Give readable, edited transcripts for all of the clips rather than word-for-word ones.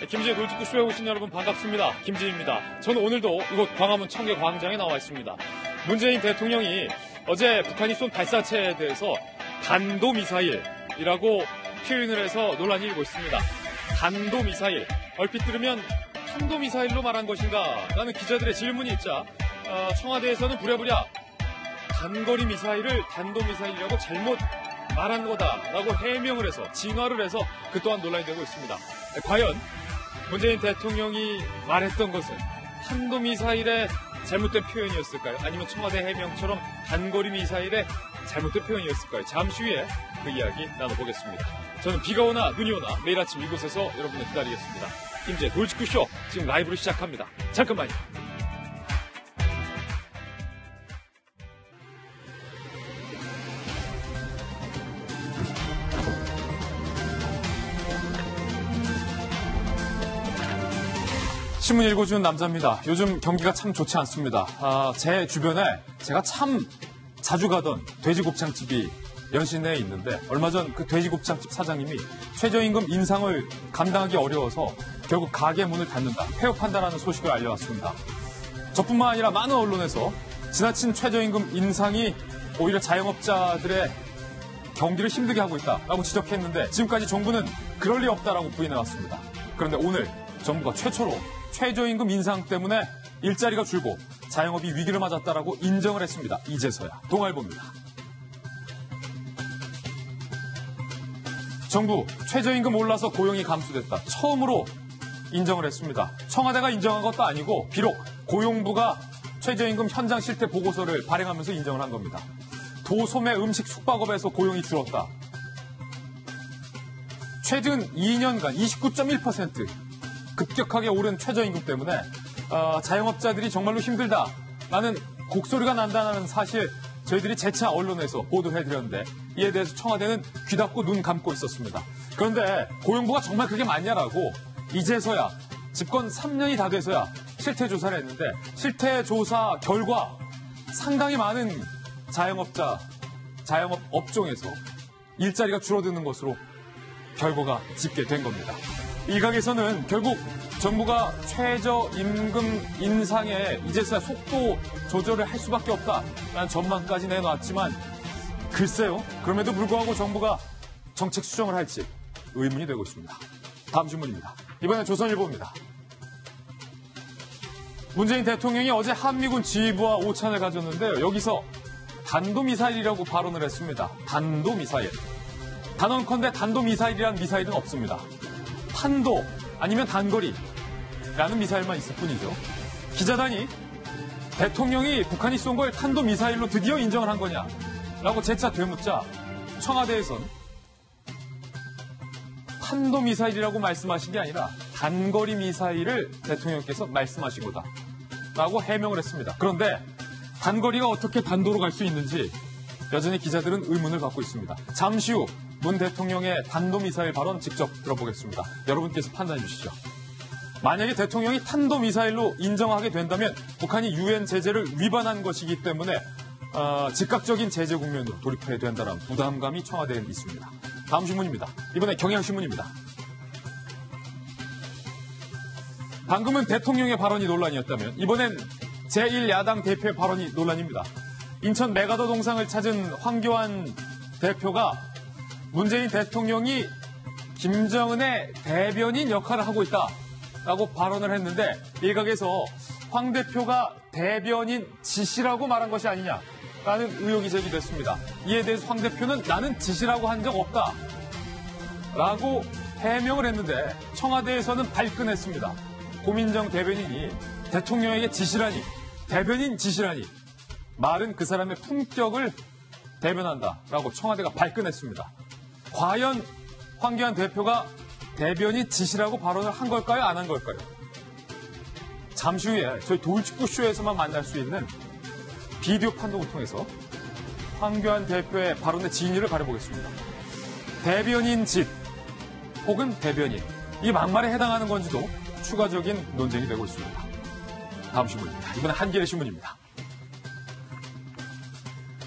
김지의 돌직구쇼에 오신 여러분 반갑습니다. 김지입니다. 저는 오늘도 이곳 광화문 청계광장에 나와 있습니다. 문재인 대통령이 어제 북한이 쏜 발사체에 대해서 단도미사일이라고 표현을 해서 논란이 일고 있습니다. 단도미사일, 얼핏 들으면 탄도미사일로 말한 것인가 라는 기자들의 질문이 있자 청와대에서는 부랴부랴 단거리 미사일을 단도미사일이라고 잘못 말한 거다라고 해명을 해서 진화를 해서 그 또한 논란이 되고 있습니다. 과연 문재인 대통령이 말했던 것은 탄도미사일의 잘못된 표현이었을까요? 아니면 청와대 해명처럼 단거리 미사일의 잘못된 표현이었을까요? 잠시 후에 그 이야기 나눠보겠습니다. 저는 비가 오나 눈이 오나 매일 아침 이곳에서 여러분을 기다리겠습니다. 김지의 돌직구쇼 지금 라이브로 시작합니다. 잠깐만요. 신문 읽어주는 남자입니다. 요즘 경기가 참 좋지 않습니다. 제 주변에 제가 참 자주 가던 돼지곱창집이 연신내에 있는데 얼마 전 그 돼지곱창집 사장님이 최저임금 인상을 감당하기 어려워서 결국 가게 문을 닫는다, 폐업한다라는 소식을 알려왔습니다. 저뿐만 아니라 많은 언론에서 지나친 최저임금 인상이 오히려 자영업자들의 경기를 힘들게 하고 있다라고 지적했는데 지금까지 정부는 그럴 리 없다라고 부인해왔습니다. 그런데 오늘 정부가 최초로 최저임금 인상 때문에 일자리가 줄고 자영업이 위기를 맞았다라고 인정을 했습니다. 이제서야 동아일보입니다. 정부 최저임금 올라서 고용이 감소됐다. 처음으로 인정을 했습니다. 청와대가 인정한 것도 아니고 비록 고용부가 최저임금 현장 실태 보고서를 발행하면서 인정을 한 겁니다. 도소매 음식 숙박업에서 고용이 줄었다. 최근 2년간 29.1% 급격하게 오른 최저임금 때문에 자영업자들이 정말로 힘들다라는 곡소리가 난다는 사실 저희들이 재차 언론에서 보도해드렸는데 이에 대해서 청와대는 귀 닫고 눈 감고 있었습니다. 그런데 고용부가 정말 그게 맞냐라고 이제서야 집권 3년이 다 돼서야 실태조사를 했는데 실태조사 결과 상당히 많은 자영업 업종에서 일자리가 줄어드는 것으로 결과가 집계된 겁니다. 일각에서는 결국 정부가 최저임금 인상에 이제서야 속도 조절을 할 수밖에 없다라는 전망까지 내놨지만 글쎄요, 그럼에도 불구하고 정부가 정책 수정을 할지 의문이 되고 있습니다. 다음 신문입니다. 이번엔 조선일보입니다. 문재인 대통령이 어제 한미군 지휘부와 오찬을 가졌는데요. 여기서 단도미사일이라고 발언을 했습니다. 단도미사일. 단언컨대 단도미사일이란 미사일은 없습니다. 탄도 아니면 단거리라는 미사일만 있을 뿐이죠. 기자단이 대통령이 북한이 쏜 걸 탄도미사일로 드디어 인정을 한 거냐라고 재차 되묻자 청와대에선 탄도미사일이라고 말씀하신 게 아니라 단거리 미사일을 대통령께서 말씀하신 거다라고 해명을 했습니다. 그런데 단거리가 어떻게 단도로 갈 수 있는지 여전히 기자들은 의문을 갖고 있습니다. 잠시 후 문 대통령의 단도미사일 발언 직접 들어보겠습니다. 여러분께서 판단해 주시죠. 만약에 대통령이 탄도미사일로 인정하게 된다면 북한이 유엔 제재를 위반한 것이기 때문에 즉각적인 제재 국면으로 돌입해야 된다는 부담감이 청와대에 있습니다. 다음 신문입니다. 이번에 경향신문입니다. 방금은 대통령의 발언이 논란이었다면 이번엔 제1야당 대표의 발언이 논란입니다. 인천 메가더 동상을 찾은 황교안 대표가 문재인 대통령이 김정은의 대변인 역할을 하고 있다라고 발언을 했는데 일각에서 황 대표가 대변인 지시라고 말한 것이 아니냐라는 의혹이 제기됐습니다. 이에 대해서 황 대표는 나는 지시라고 한 적 없다라고 해명을 했는데 청와대에서는 발끈했습니다. 고민정 대변인이 대통령에게 지시라니, 대변인 지시라니 말은 그 사람의 품격을 대변한다라고 청와대가 발끈했습니다. 과연 황교안 대표가 대변인 지시라고 발언을 한 걸까요? 안 한 걸까요? 잠시 후에 저희 돌직구쇼에서만 만날 수 있는 비디오 판독을 통해서 황교안 대표의 발언의 진위를 가려보겠습니다. 대변인 짓 혹은 대변인, 이 막말에 해당하는 건지도 추가적인 논쟁이 되고 있습니다. 다음 신문입니다. 이번엔 한겨레 신문입니다.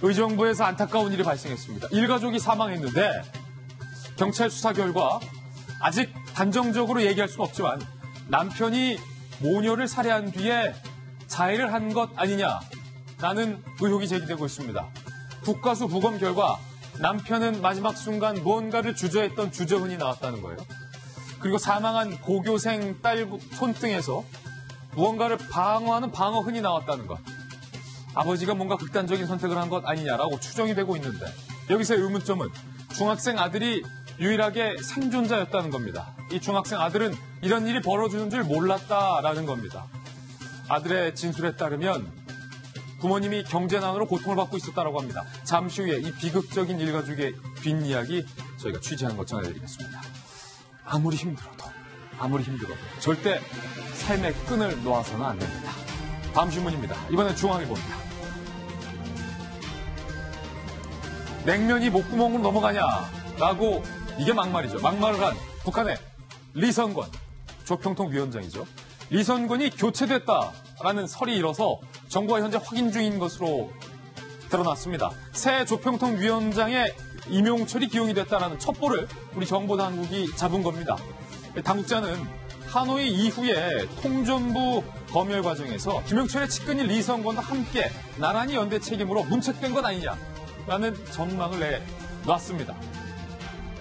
의정부에서 안타까운 일이 발생했습니다. 일가족이 사망했는데 경찰 수사 결과 아직 단정적으로 얘기할 수는 없지만 남편이 모녀를 살해한 뒤에 자해를 한 것 아니냐라는 의혹이 제기되고 있습니다. 국가수 부검 결과 남편은 마지막 순간 무언가를 주저했던 주저흔이 나왔다는 거예요. 그리고 사망한 고교생 딸 손등에서 무언가를 방어하는 방어흔이 나왔다는 것. 아버지가 뭔가 극단적인 선택을 한 것 아니냐라고 추정이 되고 있는데 여기서의 의문점은 중학생 아들이 유일하게 생존자였다는 겁니다. 이 중학생 아들은 이런 일이 벌어지는 줄 몰랐다라는 겁니다. 아들의 진술에 따르면 부모님이 경제난으로 고통을 받고 있었다고 합니다. 잠시 후에 이 비극적인 일가족의 뒷이야기 저희가 취재한 것 전해드리겠습니다. 아무리 힘들어도 절대 삶의 끈을 놓아서는 안 됩니다. 다음 신문입니다. 이번엔 중앙일보입니다. 냉면이 목구멍으로 넘어가냐라고 이게 막말이죠. 막말을 한 북한의 리선권 조평통 위원장이죠. 리선권이 교체됐다라는 설이 일어서 정부가 현재 확인 중인 것으로 드러났습니다. 새 조평통 위원장의 임용철이 기용이 됐다는 첩보를 우리 정보당국이 잡은 겁니다. 당국자는 하노이 이후에 통전부 검열 과정에서 김영철의 측근인 리선권과 함께 나란히 연대 책임으로 문책된 것 아니냐라는 전망을 내놨습니다.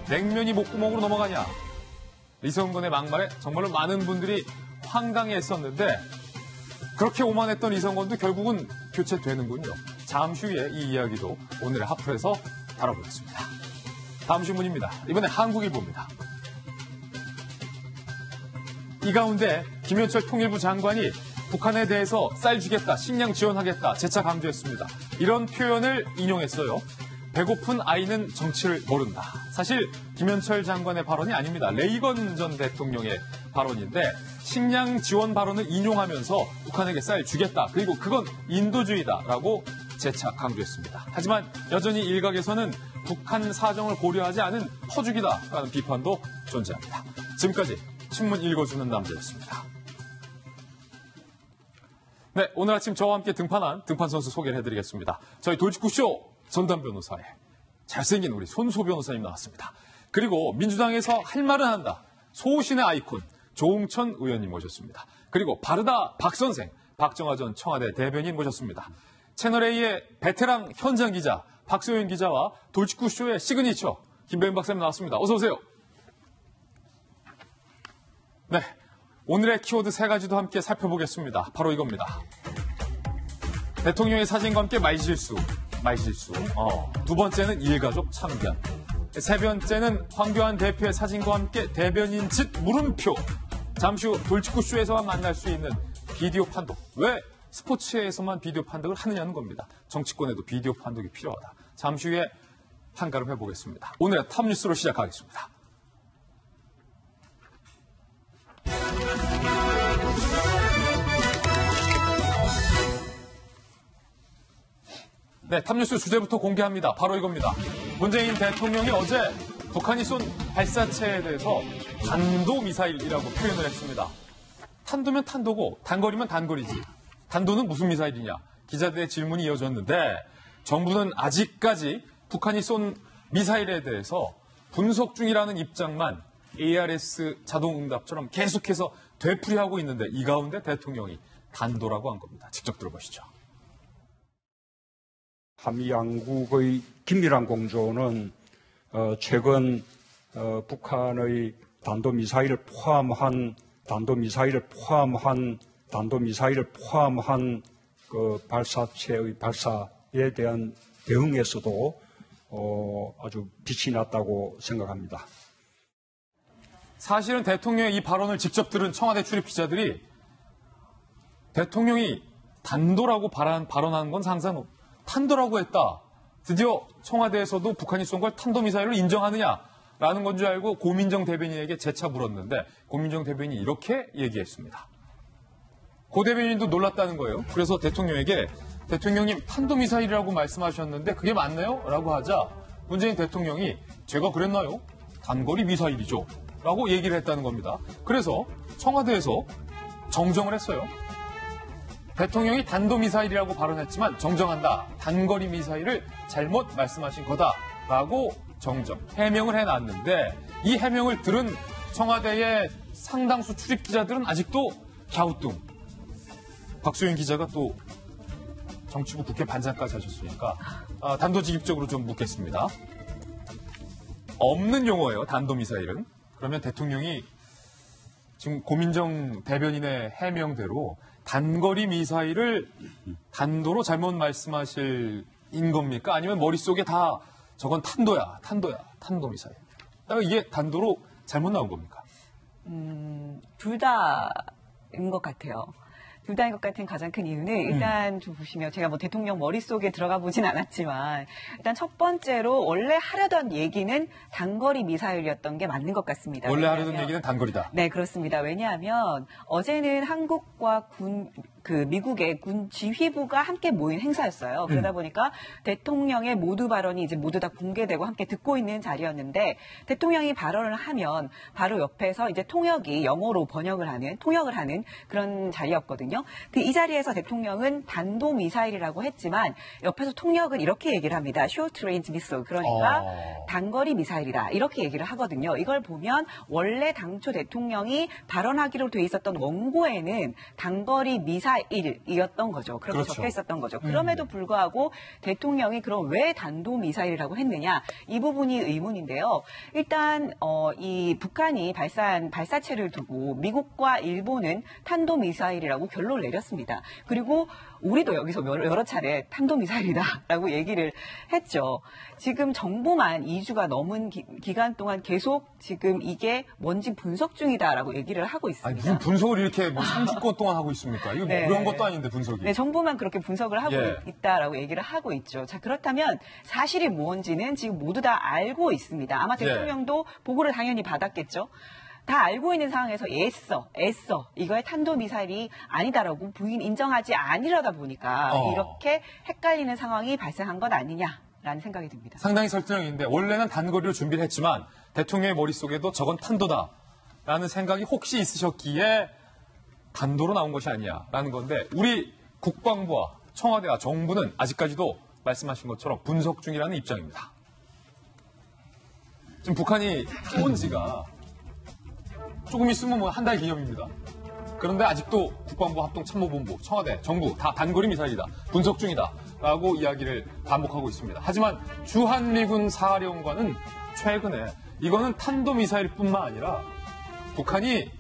냉면이 목구멍으로 넘어가냐. 리선권의 막말에 정말로 많은 분들이 황당해했었는데 그렇게 오만했던 리선권도 결국은 교체되는군요. 잠시 후에 이 이야기도 오늘의 하프에서 다뤄보겠습니다. 다음 신문입니다. 이번에 한국일보입니다. 이 가운데 김현철 통일부 장관이 북한에 대해서 쌀 주겠다, 식량 지원하겠다 재차 강조했습니다. 이런 표현을 인용했어요. 배고픈 아이는 정치를 모른다. 사실 김현철 장관의 발언이 아닙니다. 레이건 전 대통령의 발언인데 식량 지원 발언을 인용하면서 북한에게 쌀 주겠다. 그리고 그건 인도주의다라고 재차 강조했습니다. 하지만 여전히 일각에서는 북한 사정을 고려하지 않은 퍼주기다라는 비판도 존재합니다. 지금까지 신문 읽어주는 남자였습니다. 네, 오늘 아침 저와 함께 등판한 등판 선수 소개를 해드리겠습니다. 저희 돌직구쇼 전담 변호사의 잘생긴 우리 손소 변호사님 나왔습니다. 그리고 민주당에서 할 말은 한다. 소신의 아이콘 조응천 의원님 모셨습니다. 그리고 바르다 박 선생 박정화 전 청와대 대변인 모셨습니다. 채널A의 베테랑 현장 기자 박소연 기자와 돌직구쇼의 시그니처 김배은 박사님 나왔습니다. 어서 오세요. 네, 오늘의 키워드 세 가지도 함께 살펴보겠습니다. 바로 이겁니다. 대통령의 사진과 함께 말실수. 두 번째는 일가족 참견. 세 번째는 황교안 대표의 사진과 함께 대변인 짓 물음표. 잠시 후 돌직구쇼에서만 만날 수 있는 비디오 판독. 왜 스포츠에서만 비디오 판독을 하느냐는 겁니다. 정치권에도 비디오 판독이 필요하다. 잠시 후에 한가름 해보겠습니다. 오늘의 탑뉴스로 시작하겠습니다. 네, 탑뉴스 주제부터 공개합니다. 바로 이겁니다. 문재인 대통령이 어제 북한이 쏜 발사체에 대해서 탄도미사일이라고 표현을 했습니다. 탄도면 탄도고 단거리면 단거리지. 단도는 무슨 미사일이냐? 기자들의 질문이 이어졌는데 정부는 아직까지 북한이 쏜 미사일에 대해서 분석 중이라는 입장만 ARS 자동응답처럼 계속해서 되풀이하고 있는데 이 가운데 대통령이 단도라고 한 겁니다. 직접 들어보시죠. 한미양국의 긴밀한 공조는 최근 북한의 단도미사일을 포함한 그 발사체의 발사에 대한 대응에서도 아주 빛이 났다고 생각합니다. 사실은 대통령의 이 발언을 직접 들은 청와대 출입 기자들이 대통령이 단도라고 발언한 건 상상 탄도라고 했다. 드디어 청와대에서도 북한이 쏜 걸 탄도미사일로 인정하느냐라는 건 줄 알고 고민정 대변인에게 재차 물었는데 고민정 대변인이 이렇게 얘기했습니다. 고 대변인도 놀랐다는 거예요. 그래서 대통령에게 대통령님 탄도미사일이라고 말씀하셨는데 그게 맞나요? 라고 하자 문재인 대통령이 제가 그랬나요? 단거리 미사일이죠. 라고 얘기를 했다는 겁니다. 그래서 청와대에서 정정을 했어요. 대통령이 단도미사일이라고 발언했지만 정정한다. 단거리 미사일을 잘못 말씀하신 거다라고 정정, 해명을 해놨는데 이 해명을 들은 청와대의 상당수 출입 기자들은 아직도 갸우뚱. 박소영 기자가 또 정치부 국회 반장까지 하셨으니까 단도직입적으로 좀 묻겠습니다. 없는 용어예요, 단도미사일은. 그러면 대통령이 지금 고민정 대변인의 해명대로 단거리 미사일을 단도로 잘못 말씀하실 인 겁니까? 아니면 머릿속에 다 저건 탄도야, 탄도미사일. 이게 단도로 잘못 나온 겁니까? 둘 다인 것 같아요. 둘 다인 것 같은 가장 큰 이유는 일단 좀 보시면 제가 뭐 대통령 머릿속에 들어가 보진 않았지만 일단 첫 번째로 원래 하려던 얘기는 단거리 미사일이었던 게 맞는 것 같습니다. 원래 하려던 얘기는 단거리다. 네, 그렇습니다. 왜냐하면 어제는 한국과 미국의 군 지휘부가 함께 모인 행사였어요. 그러다 보니까 대통령의 모두 발언이 이제 모두 다 공개되고 함께 듣고 있는 자리였는데 대통령이 발언을 하면 바로 옆에서 이제 통역이 영어로 통역을 하는 그런 자리였거든요. 이 자리에서 대통령은 단도 미사일이라고 했지만 옆에서 통역은 이렇게 얘기를 합니다. Short Range Missile. 그러니까 단거리 미사일이다. 이렇게 얘기를 하거든요. 이걸 보면 원래 당초 대통령이 발언하기로 돼 있었던 원고에는 단거리 미사일이었던 거죠. 그렇게 그렇죠. 적혀 있었던 거죠. 그럼에도 불구하고 대통령이 그럼 왜 단도 미사일이라고 했느냐? 이 부분이 의문인데요. 일단 이 북한이 발사한 발사체를 두고 미국과 일본은 탄도 미사일이라고 결론을 내렸습니다. 그리고 우리도 여기서 여러 차례 탄도미사일이다라고 얘기를 했죠. 지금 정부만 2주가 넘은 기간 동안 계속 지금 이게 뭔지 분석 중이다라고 얘기를 하고 있습니다. 아니, 무슨 분석을 이렇게 뭐 30건 동안 하고 있습니까? 이거 네. 뭐 어려운 것도 아닌데 분석이. 네, 정부만 그렇게 분석을 하고 예. 있다라고 얘기를 하고 있죠. 자, 그렇다면 사실이 무엇인지는 지금 모두 다 알고 있습니다. 아마 대통령도 보고를 당연히 받았겠죠. 다 알고 있는 상황에서 애써 이거의 탄도미사일이 아니다라고 부인 인정하지 아니려다 보니까 이렇게 헷갈리는 상황이 발생한 것 아니냐라는 생각이 듭니다. 상당히 설득력인데 원래는 단거리로 준비를 했지만 대통령의 머릿속에도 저건 탄도다라는 생각이 혹시 있으셨기에 단도로 나온 것이 아니냐라는 건데 우리 국방부와 청와대와 정부는 아직까지도 말씀하신 것처럼 분석 중이라는 입장입니다. 지금 북한이 쏜 지가 조금 있으면 뭐 한 달 기념입니다. 그런데 아직도 국방부 합동참모본부, 청와대, 정부 다 단거리 미사일이다. 분석 중이다. 라고 이야기를 반복하고 있습니다. 하지만 주한미군 사령관은 최근에 이거는 탄도미사일뿐만 아니라 북한이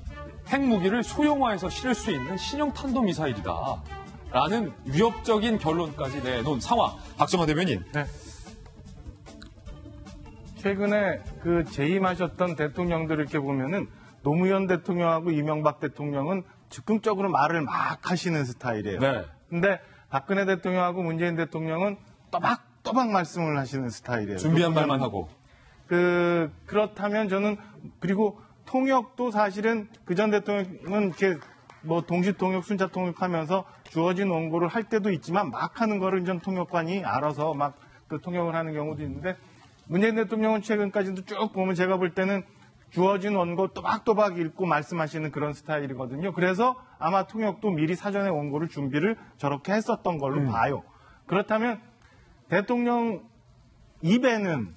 핵무기를 소형화해서 실을 수 있는 신형 탄도미사일이다. 라는 위협적인 결론까지 내놓은 상황. 박정화 대변인. 네. 최근에 재임하셨던 대통령들을 이렇게 보면은 노무현 대통령하고 이명박 대통령은 즉흥적으로 말을 막 하시는 스타일이에요. 네. 근데 박근혜 대통령하고 문재인 대통령은 또박또박 말씀을 하시는 스타일이에요. 준비한 말만 하고. 그렇다면 저는 그리고 통역도 사실은 그 전 대통령은 이렇게 뭐 동시통역, 순차통역하면서 주어진 원고를 할 때도 있지만 막 하는 거를 전 통역관이 알아서 막 통역을 하는 경우도 있는데 문재인 대통령은 최근까지도 쭉 보면 제가 볼 때는 주어진 원고 또박또박 읽고 말씀하시는 그런 스타일이거든요. 그래서 아마 통역도 미리 사전에 원고를 준비를 저렇게 했었던 걸로 봐요. 그렇다면 대통령 입에는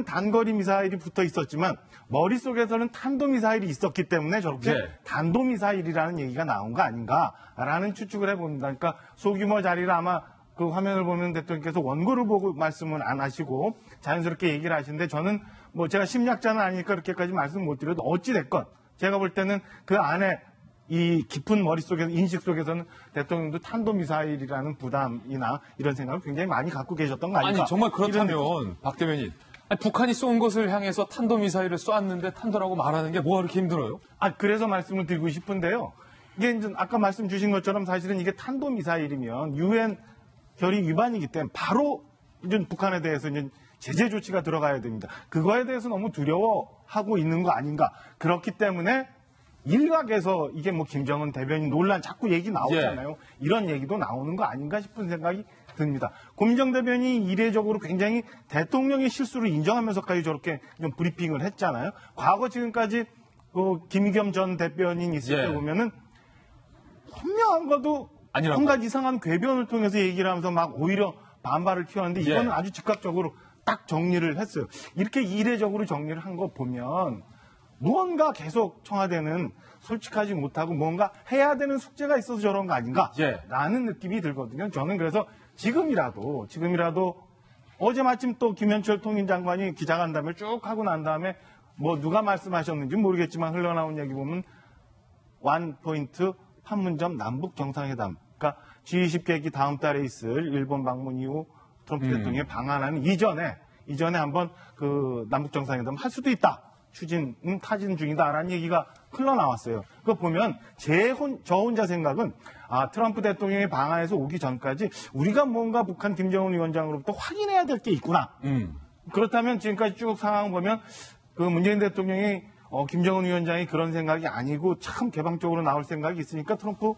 단거리 미사일이 붙어 있었지만 머릿속에서는 탄도미사일이 있었기 때문에 저렇게 단도미사일이라는 얘기가 나온 거 아닌가라는 추측을 해봅니다. 그러니까 소규모 자리를 아마 그 화면을 보면 대통령께서 원고를 보고 말씀은 안 하시고 자연스럽게 얘기를 하시는데 저는 뭐 제가 심리학자는 아니니까 그렇게까지 말씀 못 드려도 어찌됐건 제가 볼 때는 그 안에 이 깊은 머릿속에서 인식 속에서는 대통령도 탄도미사일이라는 부담이나 이런 생각을 굉장히 많이 갖고 계셨던 거 아닌가. 아니 정말 그렇다면 박 대변인 북한이 쏜 것을 향해서 탄도미사일을 쏘았는데 탄도라고 말하는 게 뭐가 그렇게 힘들어요? 그래서 말씀을 드리고 싶은데요. 이게 이제 아까 말씀 주신 것처럼 사실은 이게 탄도미사일이면 유엔 결의 위반이기 때문에 바로 이제 북한에 대해서 이제 제재 조치가 들어가야 됩니다. 그거에 대해서 너무 두려워하고 있는 거 아닌가. 그렇기 때문에 일각에서 이게 뭐 김정은 대변인 논란 자꾸 얘기 나오잖아요. 이런 얘기도 나오는 거 아닌가 싶은 생각이 듭니다. 고민정 대변인이 이례적으로 굉장히 대통령의 실수를 인정하면서까지 저렇게 좀 브리핑을 했잖아요. 과거 지금까지 김의겸 전 대변인 있을 때 보면은 분명한 것도 한 가지 이상한 궤변을 통해서 얘기를 하면서 막 오히려 반발을 키웠는데 이거는 아주 즉각적으로 딱 정리를 했어요. 이렇게 이례적으로 정리를 한 거 보면 무언가 계속 청와대는 솔직하지 못하고 뭔가 해야 되는 숙제가 있어서 저런 거 아닌가? 예. 라는 느낌이 들거든요. 저는 그래서 지금이라도 어제 마침 또 김현철 통일장관이 기자간담회를 쭉 하고 난 다음에 뭐 누가 말씀하셨는지 모르겠지만 흘러나온 얘기 보면 원포인트 판문점 남북 정상회담, 그러니까 G20 계기 다음 달에 있을 일본 방문 이후 트럼프 대통령이 방한하는 이전에 한번 그 남북 정상회담 할 수도 있다. 타진 중이다라는 얘기가 흘러나왔어요. 그거 보면 저 혼자 생각은 트럼프 대통령이 방한해서 오기 전까지 우리가 뭔가 북한 김정은 위원장으로부터 확인해야 될 게 있구나. 그렇다면 지금까지 쭉 상황 보면 그 문재인 대통령이 김정은 위원장이 그런 생각이 아니고 참 개방적으로 나올 생각이 있으니까 트럼프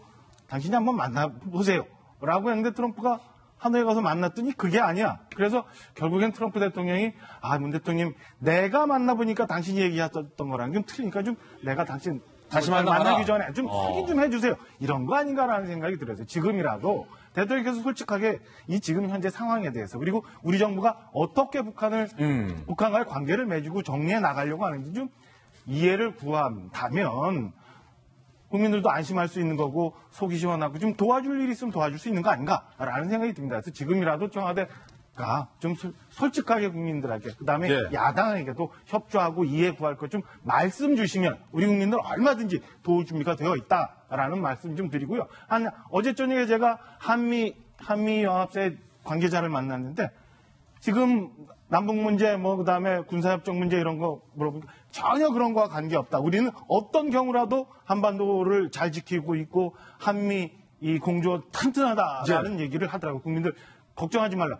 당신이 한번 만나보세요. 라고 했는데 트럼프가 하노이에 가서 만났더니 그게 아니야. 그래서 결국엔 트럼프 대통령이 문 대통령 내가 만나보니까 당신이 얘기했던 거랑 좀 틀리니까 좀 내가 당신 다시 만나기 전에 좀 확인 좀 해주세요. 이런 거 아닌가라는 생각이 들어서 지금이라도 대통령께서 솔직하게 이 지금 현재 상황에 대해서 그리고 우리 정부가 어떻게 북한과의 관계를 맺고 정리해 나가려고 하는지 좀 이해를 구한다면 국민들도 안심할 수 있는 거고 속이 시원하고 좀 도와줄 일이 있으면 도와줄 수 있는 거 아닌가라는 생각이 듭니다. 그래서 지금이라도 청와대가 좀 솔직하게 국민들에게 그다음에 예. 야당에게도 협조하고 이해 구할 것 좀 말씀 주시면 우리 국민들 얼마든지 도울 준비가 되어 있다라는 말씀 좀 드리고요. 어제 저녁에 제가 한미연합회 관계자를 만났는데 지금 남북 문제 그다음에 군사협정 문제 이런 거 물어보니까 전혀 그런 거와 관계없다. 우리는 어떤 경우라도 한반도를 잘 지키고 있고 한미 이 공조 튼튼하다라는 얘기를 하더라고요. 국민들 걱정하지 말라.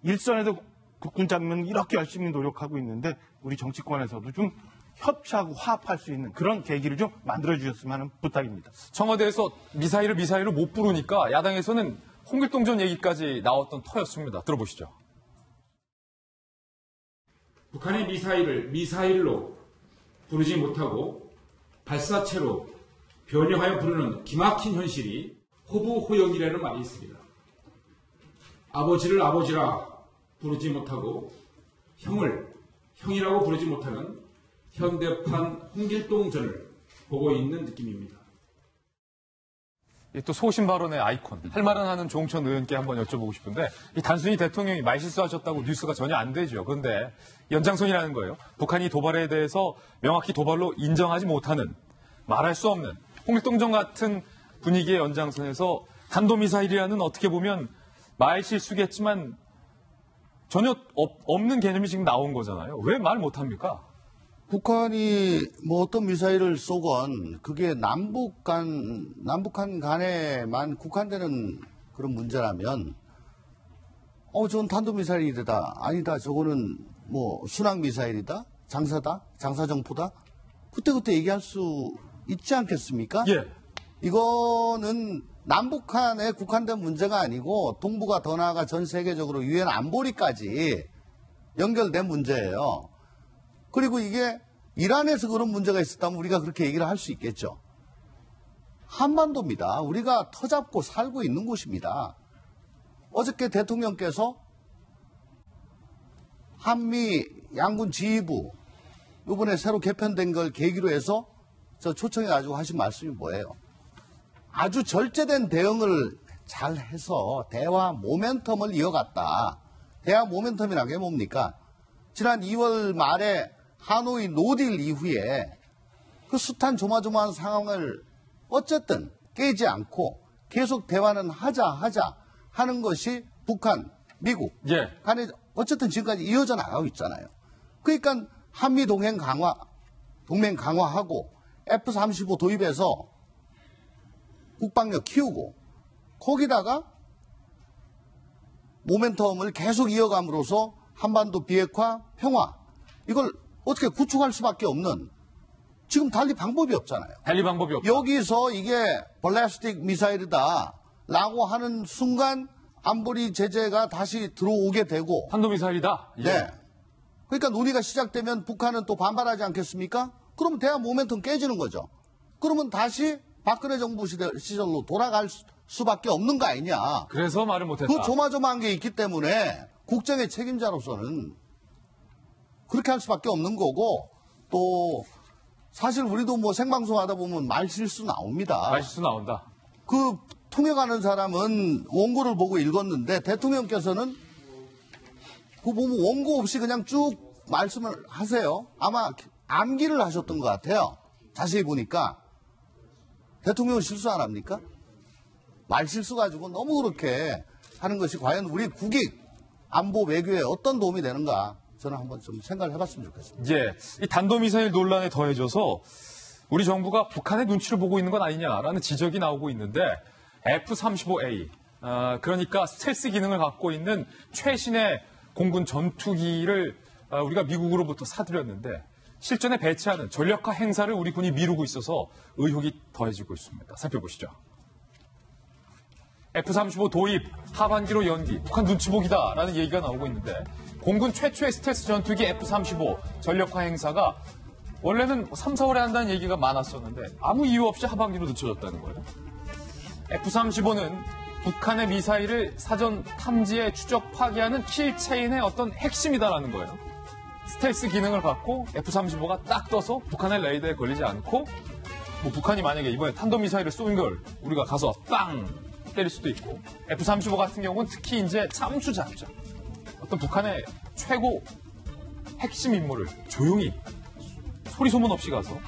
일선에서 국군 장면 이렇게 열심히 노력하고 있는데 우리 정치권에서도 좀 협치하고 화합할 수 있는 그런 계기를 좀 만들어 주셨으면 하는 부탁입니다. 청와대에서 미사일을 못 부르니까 야당에서는 홍길동전 얘기까지 나왔던 터였습니다. 들어보시죠. 북한의 미사일을 미사일로 부르지 못하고 발사체로 변형하여 부르는 기막힌 현실이 호부호연이라는 말이 있습니다. 아버지를 아버지라 부르지 못하고 형을 형이라고 부르지 못하는 현대판 홍길동전을 보고 있는 느낌입니다. 또 소신 발언의 아이콘, 할 말은 하는 조홍천 의원께 한번 여쭤보고 싶은데 이 단순히 대통령이 말실수하셨다고 뉴스가 전혀 안 되죠. 그런데 연장선이라는 거예요. 북한이 도발에 대해서 명확히 도발로 인정하지 못하는, 말할 수 없는 홍길동전 같은 분위기의 연장선에서 탄도미사일이라는 어떻게 보면 말실수겠지만 전혀 없는 개념이 지금 나온 거잖아요. 왜 말 못합니까? 북한이 어떤 미사일을 쏘건 그게 남북한 간에만 국한되는 그런 문제라면 저건 탄도미사일이다. 아니다. 저거는 순항미사일이다. 장사정포다. 그때그때 얘기할 수 있지 않겠습니까? 예. 이거는 남북한에 국한된 문제가 아니고 동북아 더 나아가 전 세계적으로 유엔 안보리까지 연결된 문제예요. 그리고 이게 이란에서 그런 문제가 있었다면 우리가 그렇게 얘기를 할 수 있겠죠. 한반도입니다. 우리가 터잡고 살고 있는 곳입니다. 어저께 대통령께서 한미 양군 지휘부 이번에 새로 개편된 걸 계기로 해서 저 초청해가지고 하신 말씀이 뭐예요? 아주 절제된 대응을 잘 해서 대화 모멘텀을 이어갔다. 대화 모멘텀이라는 게 뭡니까? 지난 2월 말에 하노이 노딜 이후에 그 숱한 조마조마한 상황을 어쨌든 깨지 않고 계속 대화는 하자 하는 것이 북한, 미국 간에 어쨌든 지금까지 이어져 나가고 있잖아요. 그러니까 한미 동맹 강화하고 F-35 도입해서 국방력 키우고 거기다가 모멘텀을 계속 이어감으로써 한반도 비핵화, 평화 이걸 어떻게 구축할 수밖에 없는 지금 달리 방법이 없잖아요. 달리 방법이 없다. 여기서 이게 발리스틱 미사일이다 라고 하는 순간 안보리 제재가 다시 들어오게 되고 탄도미사일이다. 예. 네. 그러니까 논의가 시작되면 북한은 또 반발하지 않겠습니까? 그러면 대화 모멘텀 깨지는 거죠. 그러면 다시 박근혜 정부 시절로 돌아갈 수밖에 없는 거 아니냐. 그래서 말을 못했다. 그 조마조마한 게 있기 때문에 국정의 책임자로서는 그렇게 할 수밖에 없는 거고 또 사실 우리도 뭐 생방송 하다 보면 말실수 나옵니다. 말실수 나온다. 그 통역하는 사람은 원고를 보고 읽었는데 대통령께서는 그 보면 원고 없이 그냥 쭉 말씀을 하세요. 아마 암기를 하셨던 것 같아요. 자세히 보니까. 대통령은 실수 안 합니까? 말실수 가지고 너무 그렇게 하는 것이 과연 우리 국익, 안보, 외교에 어떤 도움이 되는가 저는 한번 좀 생각을 해봤으면 좋겠습니다. 예, 이 단도미사일 논란에 더해져서 우리 정부가 북한의 눈치를 보고 있는 건 아니냐라는 지적이 나오고 있는데 F-35A, 그러니까 스텔스 기능을 갖고 있는 최신의 공군 전투기를 우리가 미국으로부터 사들였는데 실전에 배치하는 전력화 행사를 우리 군이 미루고 있어서 의혹이 더해지고 있습니다. 살펴보시죠. F-35 도입, 하반기로 연기, 북한 눈치보기다라는 얘기가 나오고 있는데 공군 최초의 스텔스 전투기 F-35 전력화 행사가 원래는 3, 4월에 한다는 얘기가 많았었는데 아무 이유 없이 하반기로 늦춰졌다는 거예요. F-35는 북한의 미사일을 사전 탐지에 추적 파괴하는 킬체인의 어떤 핵심이다라는 거예요. 스텔스 기능을 갖고 F-35가 딱 떠서 북한의 레이더에 걸리지 않고 뭐 북한이 만약에 이번에 탄도미사일을 쏜 걸 우리가 가서 빵 때릴 수도 있고 F-35 같은 경우는 특히 이제 참수작전 어떤 북한의 최고 핵심 인물을 조용히 소리 소문 없이 가서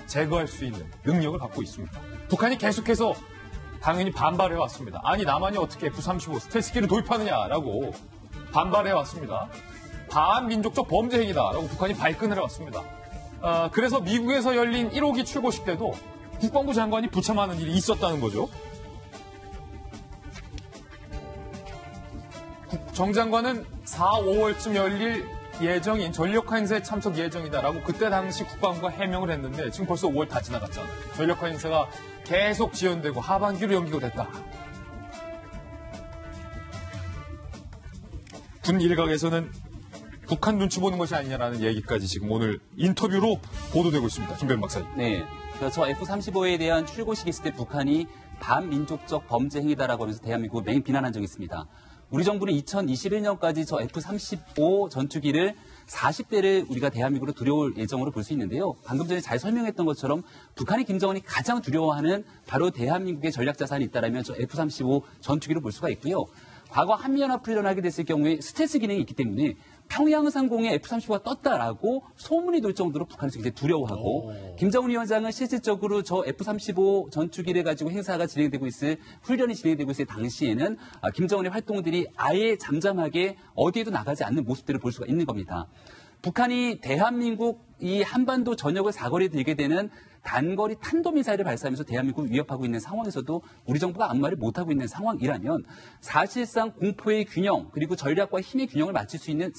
제거할 수 있는 능력을 갖고 있습니다. 북한이 계속해서 당연히 반발해 왔습니다. 아니 남한이 어떻게 F-35 스텔스기를 도입하느냐라고 반발해 왔습니다. 반민족적 범죄 행위다라고 북한이 발끈을 해왔습니다. 그래서 미국에서 열린 1호기 출고식 때도 국방부 장관이 부참하는 일이 있었다는 거죠. 정 장관은 4, 5월쯤 열릴 예정인 전력화 행사에 참석 예정이다라고 그때 당시 국방부가 해명을 했는데 지금 벌써 5월 다 지나갔잖아요. 전력화 행사가 계속 지연되고 하반기로 연기가 됐다. 군 일각에서는 북한 눈치 보는 것이 아니냐라는 얘기까지 지금 오늘 인터뷰로 보도되고 있습니다. 김변 박사님. 네. 저 F-35에 대한 출고식이 있을 때 북한이 반민족적 범죄 행위다라고 하면서 대한민국을 맹 비난한 적이 있습니다. 우리 정부는 2021년까지 저 F-35 전투기를 40대를 우리가 대한민국으로 들여올 예정으로 볼 수 있는데요. 방금 전에 잘 설명했던 것처럼 북한이 김정은이 가장 두려워하는 바로 대한민국의 전략자산이 있다라면 저 F-35 전투기로 볼 수가 있고요. 과거 한미연합훈련하게 됐을 경우에 스텔스 기능이 있기 때문에 평양 상공에 F-35가 떴다라고 소문이 돌 정도로 북한에서 굉장히 두려워하고 김정은 위원장은 실질적으로 저 F-35 전투기를 가지고 행사가 진행되고 있을 훈련이 진행되고 있을 당시에는 김정은의 활동들이 아예 잠잠하게 어디에도 나가지 않는 모습들을 볼 수가 있는 겁니다. 북한이 대한민국 이 한반도 전역을 사거리에 들게 되는 단거리 탄도미사일을 발사하면서 대한민국을 위협하고 있는 상황에서도 우리 정부가 아무 말을 못하고 있는 상황이라면 사실상 공포의 균형 그리고 전략과 힘의 균형을 맞출 수 있는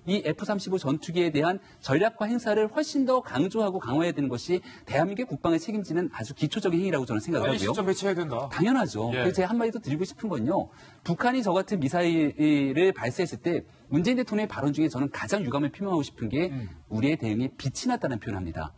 이 F-35 전투기에 대한 전략과 행사를 훨씬 더 강조하고 강화해야 되는 것이 대한민국의 국방을 책임지는 아주 기초적인 행위라고 저는 생각을 하고요. 시점 배치해야 된다. 당연하죠. 예. 그래서 제가 한마디 더 드리고 싶은 건요. 북한이 저 같은 미사일을 발사했을 때 문재인 대통령의 발언 중에 저는 가장 유감을 표명하고 싶은 게 우리의 대응에 빛이 났다는 표현을 합니다.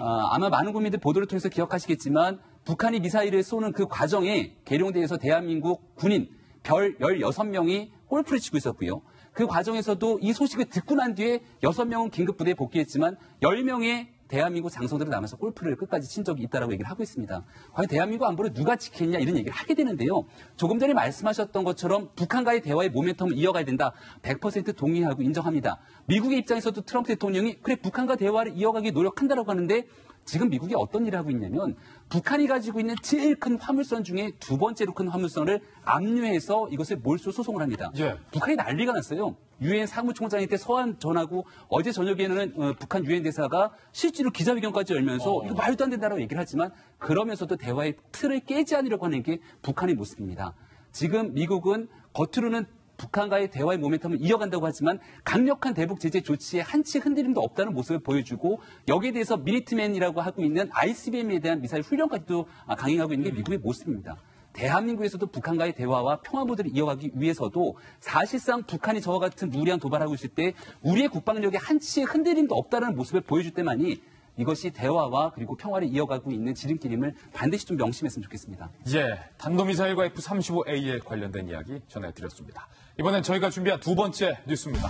아마 많은 국민들 보도를 통해서 기억하시겠지만 북한이 미사일을 쏘는 그 과정에 계룡대에서 대한민국 군인 별 16명이 골프를 치고 있었고요. 그 과정에서도 이 소식을 듣고 난 뒤에 6명은 긴급부대에 복귀했지만 10명의 대한민국 장성들이 남아서 골프를 끝까지 친 적이 있다라고 얘기를 하고 있습니다. 과연 대한민국 안보를 누가 지키느냐 이런 얘기를 하게 되는데요. 조금 전에 말씀하셨던 것처럼 북한과의 대화의 모멘텀을 이어가야 된다. 100% 동의하고 인정합니다. 미국의 입장에서도 트럼프 대통령이 그래 북한과 대화를 이어가기 노력한다라고 하는데 지금 미국이 어떤 일을 하고 있냐면 북한이 가지고 있는 제일 큰 화물선 중에 두 번째로 큰 화물선을 압류해서 이것을 몰수 소송을 합니다. 예. 북한이 난리가 났어요. 유엔 사무총장한테 서한 전하고 어제 저녁에는 북한 유엔 대사가 실제로 기자회견까지 열면서 이거 말도 안 된다라고 얘기를 하지만 그러면서도 대화의 틀을 깨지 않으려고 하는 게 북한의 모습입니다. 지금 미국은 겉으로는 북한과의 대화의 모멘텀을 이어간다고 하지만 강력한 대북 제재 조치에 한치 흔들림도 없다는 모습을 보여주고 여기에 대해서 미니트맨이라고 하고 있는 ICBM에 대한 미사일 훈련까지도 강행하고 있는 게 미국의 모습입니다. 대한민국에서도 북한과의 대화와 평화 모드를 이어가기 위해서도 사실상 북한이 저와 같은 무리한 도발하고 있을 때 우리의 국방력에 한치의 흔들림도 없다는 모습을 보여줄 때만이 이것이 대화와 그리고 평화를 이어가고 있는 지름길임을 반드시 좀 명심했으면 좋겠습니다. 예, 탄도미사일과 F-35A에 관련된 이야기 전해드렸습니다. 이번엔 저희가 준비한 두 번째 뉴스입니다.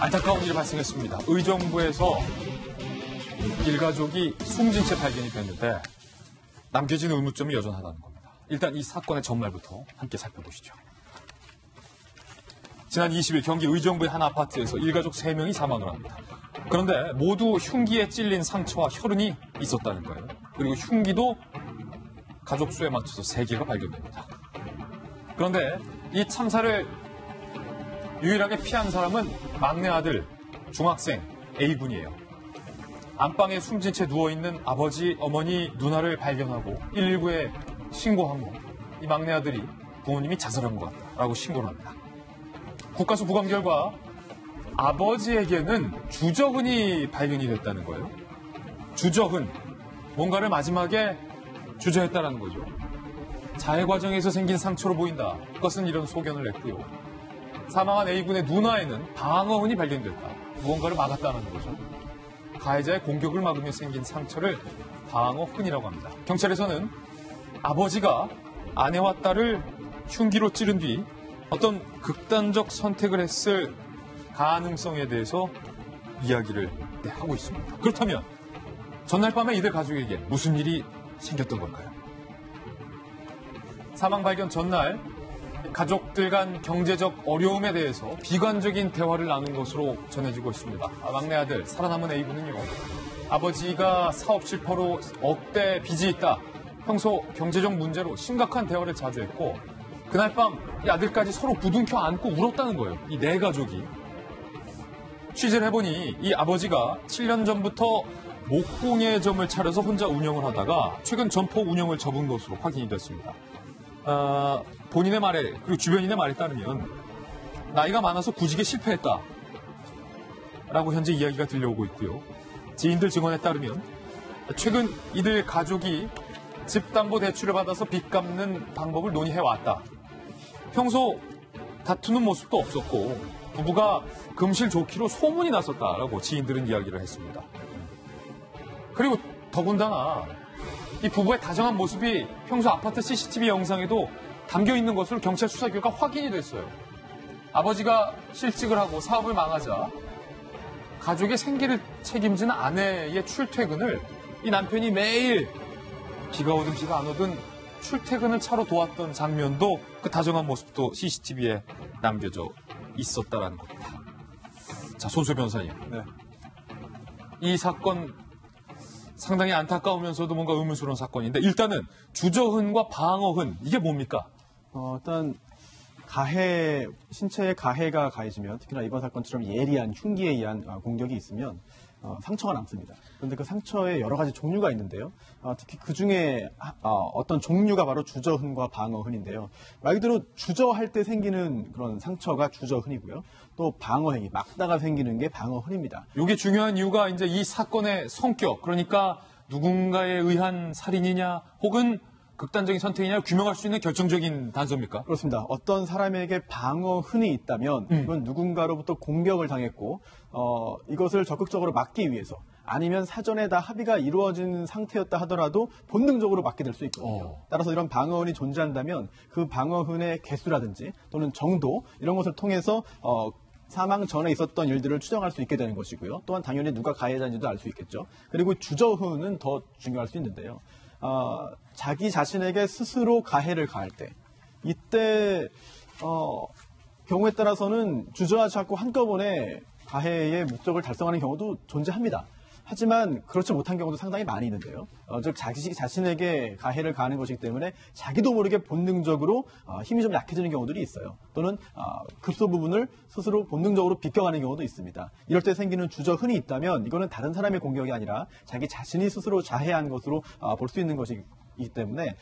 안타까운 일이 발생했습니다. 의정부에서 일가족이 숨진 채 발견이 됐는데 남겨진 의문점이 여전하다는 겁니다. 일단 이 사건의 전말부터 함께 살펴보시죠. 지난 20일 경기 의정부의 한 아파트에서 일가족 3명이 사망을 합니다. 그런데 모두 흉기에 찔린 상처와 혈흔이 있었다는 거예요. 그리고 흉기도 가족 수에 맞춰서 3개가 발견됩니다. 그런데 이 참사를 유일하게 피한 사람은 막내 아들 중학생 A군이에요. 안방에 숨진 채 누워있는 아버지, 어머니, 누나를 발견하고 119에 신고한 후 이 막내 아들이 부모님이 자살한 것 같다라고 신고를 합니다. 국가수 부검 결과 아버지에게는 주저흔이 발견이 됐다는 거예요. 주저흔, 뭔가를 마지막에 주저했다는 거죠. 자해 과정에서 생긴 상처로 보인다. 그것은 이런 소견을 냈고요. 사망한 A군의 누나에는 방어흔이 발견됐다. 무언가를 막았다는 거죠. 가해자의 공격을 막으며 생긴 상처를 방어흔이라고 합니다. 경찰에서는 아버지가 아내와 딸을 흉기로 찌른 뒤 어떤 극단적 선택을 했을 가능성에 대해서 이야기를 하고 있습니다. 그렇다면 전날 밤에 이들 가족에게 무슨 일이 생겼던 걸까요? 사망 발견 전날 가족들 간 경제적 어려움에 대해서 비관적인 대화를 나눈 것으로 전해지고 있습니다. 막내 아들 살아남은 A군은요. 아버지가 사업 실패로 억대 빚이 있다. 평소 경제적 문제로 심각한 대화를 자주 했고 그날 밤 이 아들까지 서로 부둥켜 안고 울었다는 거예요. 이 4가족이. 취재를 해보니 이 아버지가 7년 전부터 목공예점을 차려서 혼자 운영을 하다가 최근 점포 운영을 접은 것으로 확인이 됐습니다. 본인의 말에 그리고 주변인의 말에 따르면 나이가 많아서 구직에 실패했다 라고 현재 이야기가 들려오고 있고요. 지인들 증언에 따르면 최근 이들 가족이 집담보대출을 받아서 빚 갚는 방법을 논의해왔다. 평소 다투는 모습도 없었고 부부가 금실 좋기로 소문이 났었다라고 지인들은 이야기를 했습니다. 그리고 더군다나 이 부부의 다정한 모습이 평소 아파트 CCTV 영상에도 담겨 있는 것으로 경찰 수사 결과 확인이 됐어요. 아버지가 실직을 하고 사업을 망하자 가족의 생계를 책임지는 아내의 출퇴근을 이 남편이 매일 비가 오든 비가 안 오든 출퇴근을 차로 도왔던 장면도 그 다정한 모습도 CCTV에 남겨져 있었다라는 겁니다. 자, 손수 변호사님. 네. 이 사건 상당히 안타까우면서도 뭔가 의문스러운 사건인데 일단은 주저흔과 방어흔 이게 뭡니까? 일단 신체에 가해가 가해지면 특히나 이번 사건처럼 예리한 흉기에 의한 공격이 있으면 상처가 남습니다. 그런데 그 상처에 여러 가지 종류가 있는데요. 특히 그 중에 어떤 종류가 바로 주저흔과 방어흔인데요. 말 그대로 주저할 때 생기는 그런 상처가 주저흔이고요. 또 방어행위, 막다가 생기는 게 방어흔입니다. 이게 중요한 이유가 이제 이 사건의 성격, 그러니까 누군가에 의한 살인이냐 혹은 극단적인 선택이냐 규명할 수 있는 결정적인 단서입니까? 그렇습니다. 어떤 사람에게 방어흔이 있다면 이건 누군가로부터 공격을 당했고 이것을 적극적으로 막기 위해서 아니면 사전에 다 합의가 이루어진 상태였다 하더라도 본능적으로 막게 될 수 있거든요. 따라서 이런 방어흔이 존재한다면 그 방어흔의 개수라든지 또는 정도 이런 것을 통해서 사망 전에 있었던 일들을 추정할 수 있게 되는 것이고요. 또한 당연히 누가 가해자인지도 알 수 있겠죠. 그리고 주저흔은 더 중요할 수 있는데요. 자기 자신에게 스스로 가해를 가할 때 이때 경우에 따라서는 주저하지 않고 한꺼번에 가해의 목적을 달성하는 경우도 존재합니다. 하지만 그렇지 못한 경우도 상당히 많이 있는데요. 즉 자기 자신에게 가해를 가하는 것이기 때문에 자기도 모르게 본능적으로 힘이 좀 약해지는 경우들이 있어요. 또는 급소 부분을 스스로 본능적으로 비껴가는 경우도 있습니다. 이럴 때 생기는 주저흔이 있다면 이거는 다른 사람의 공격이 아니라 자기 자신이 스스로 자해한 것으로 볼 수 있는 것이기 때문에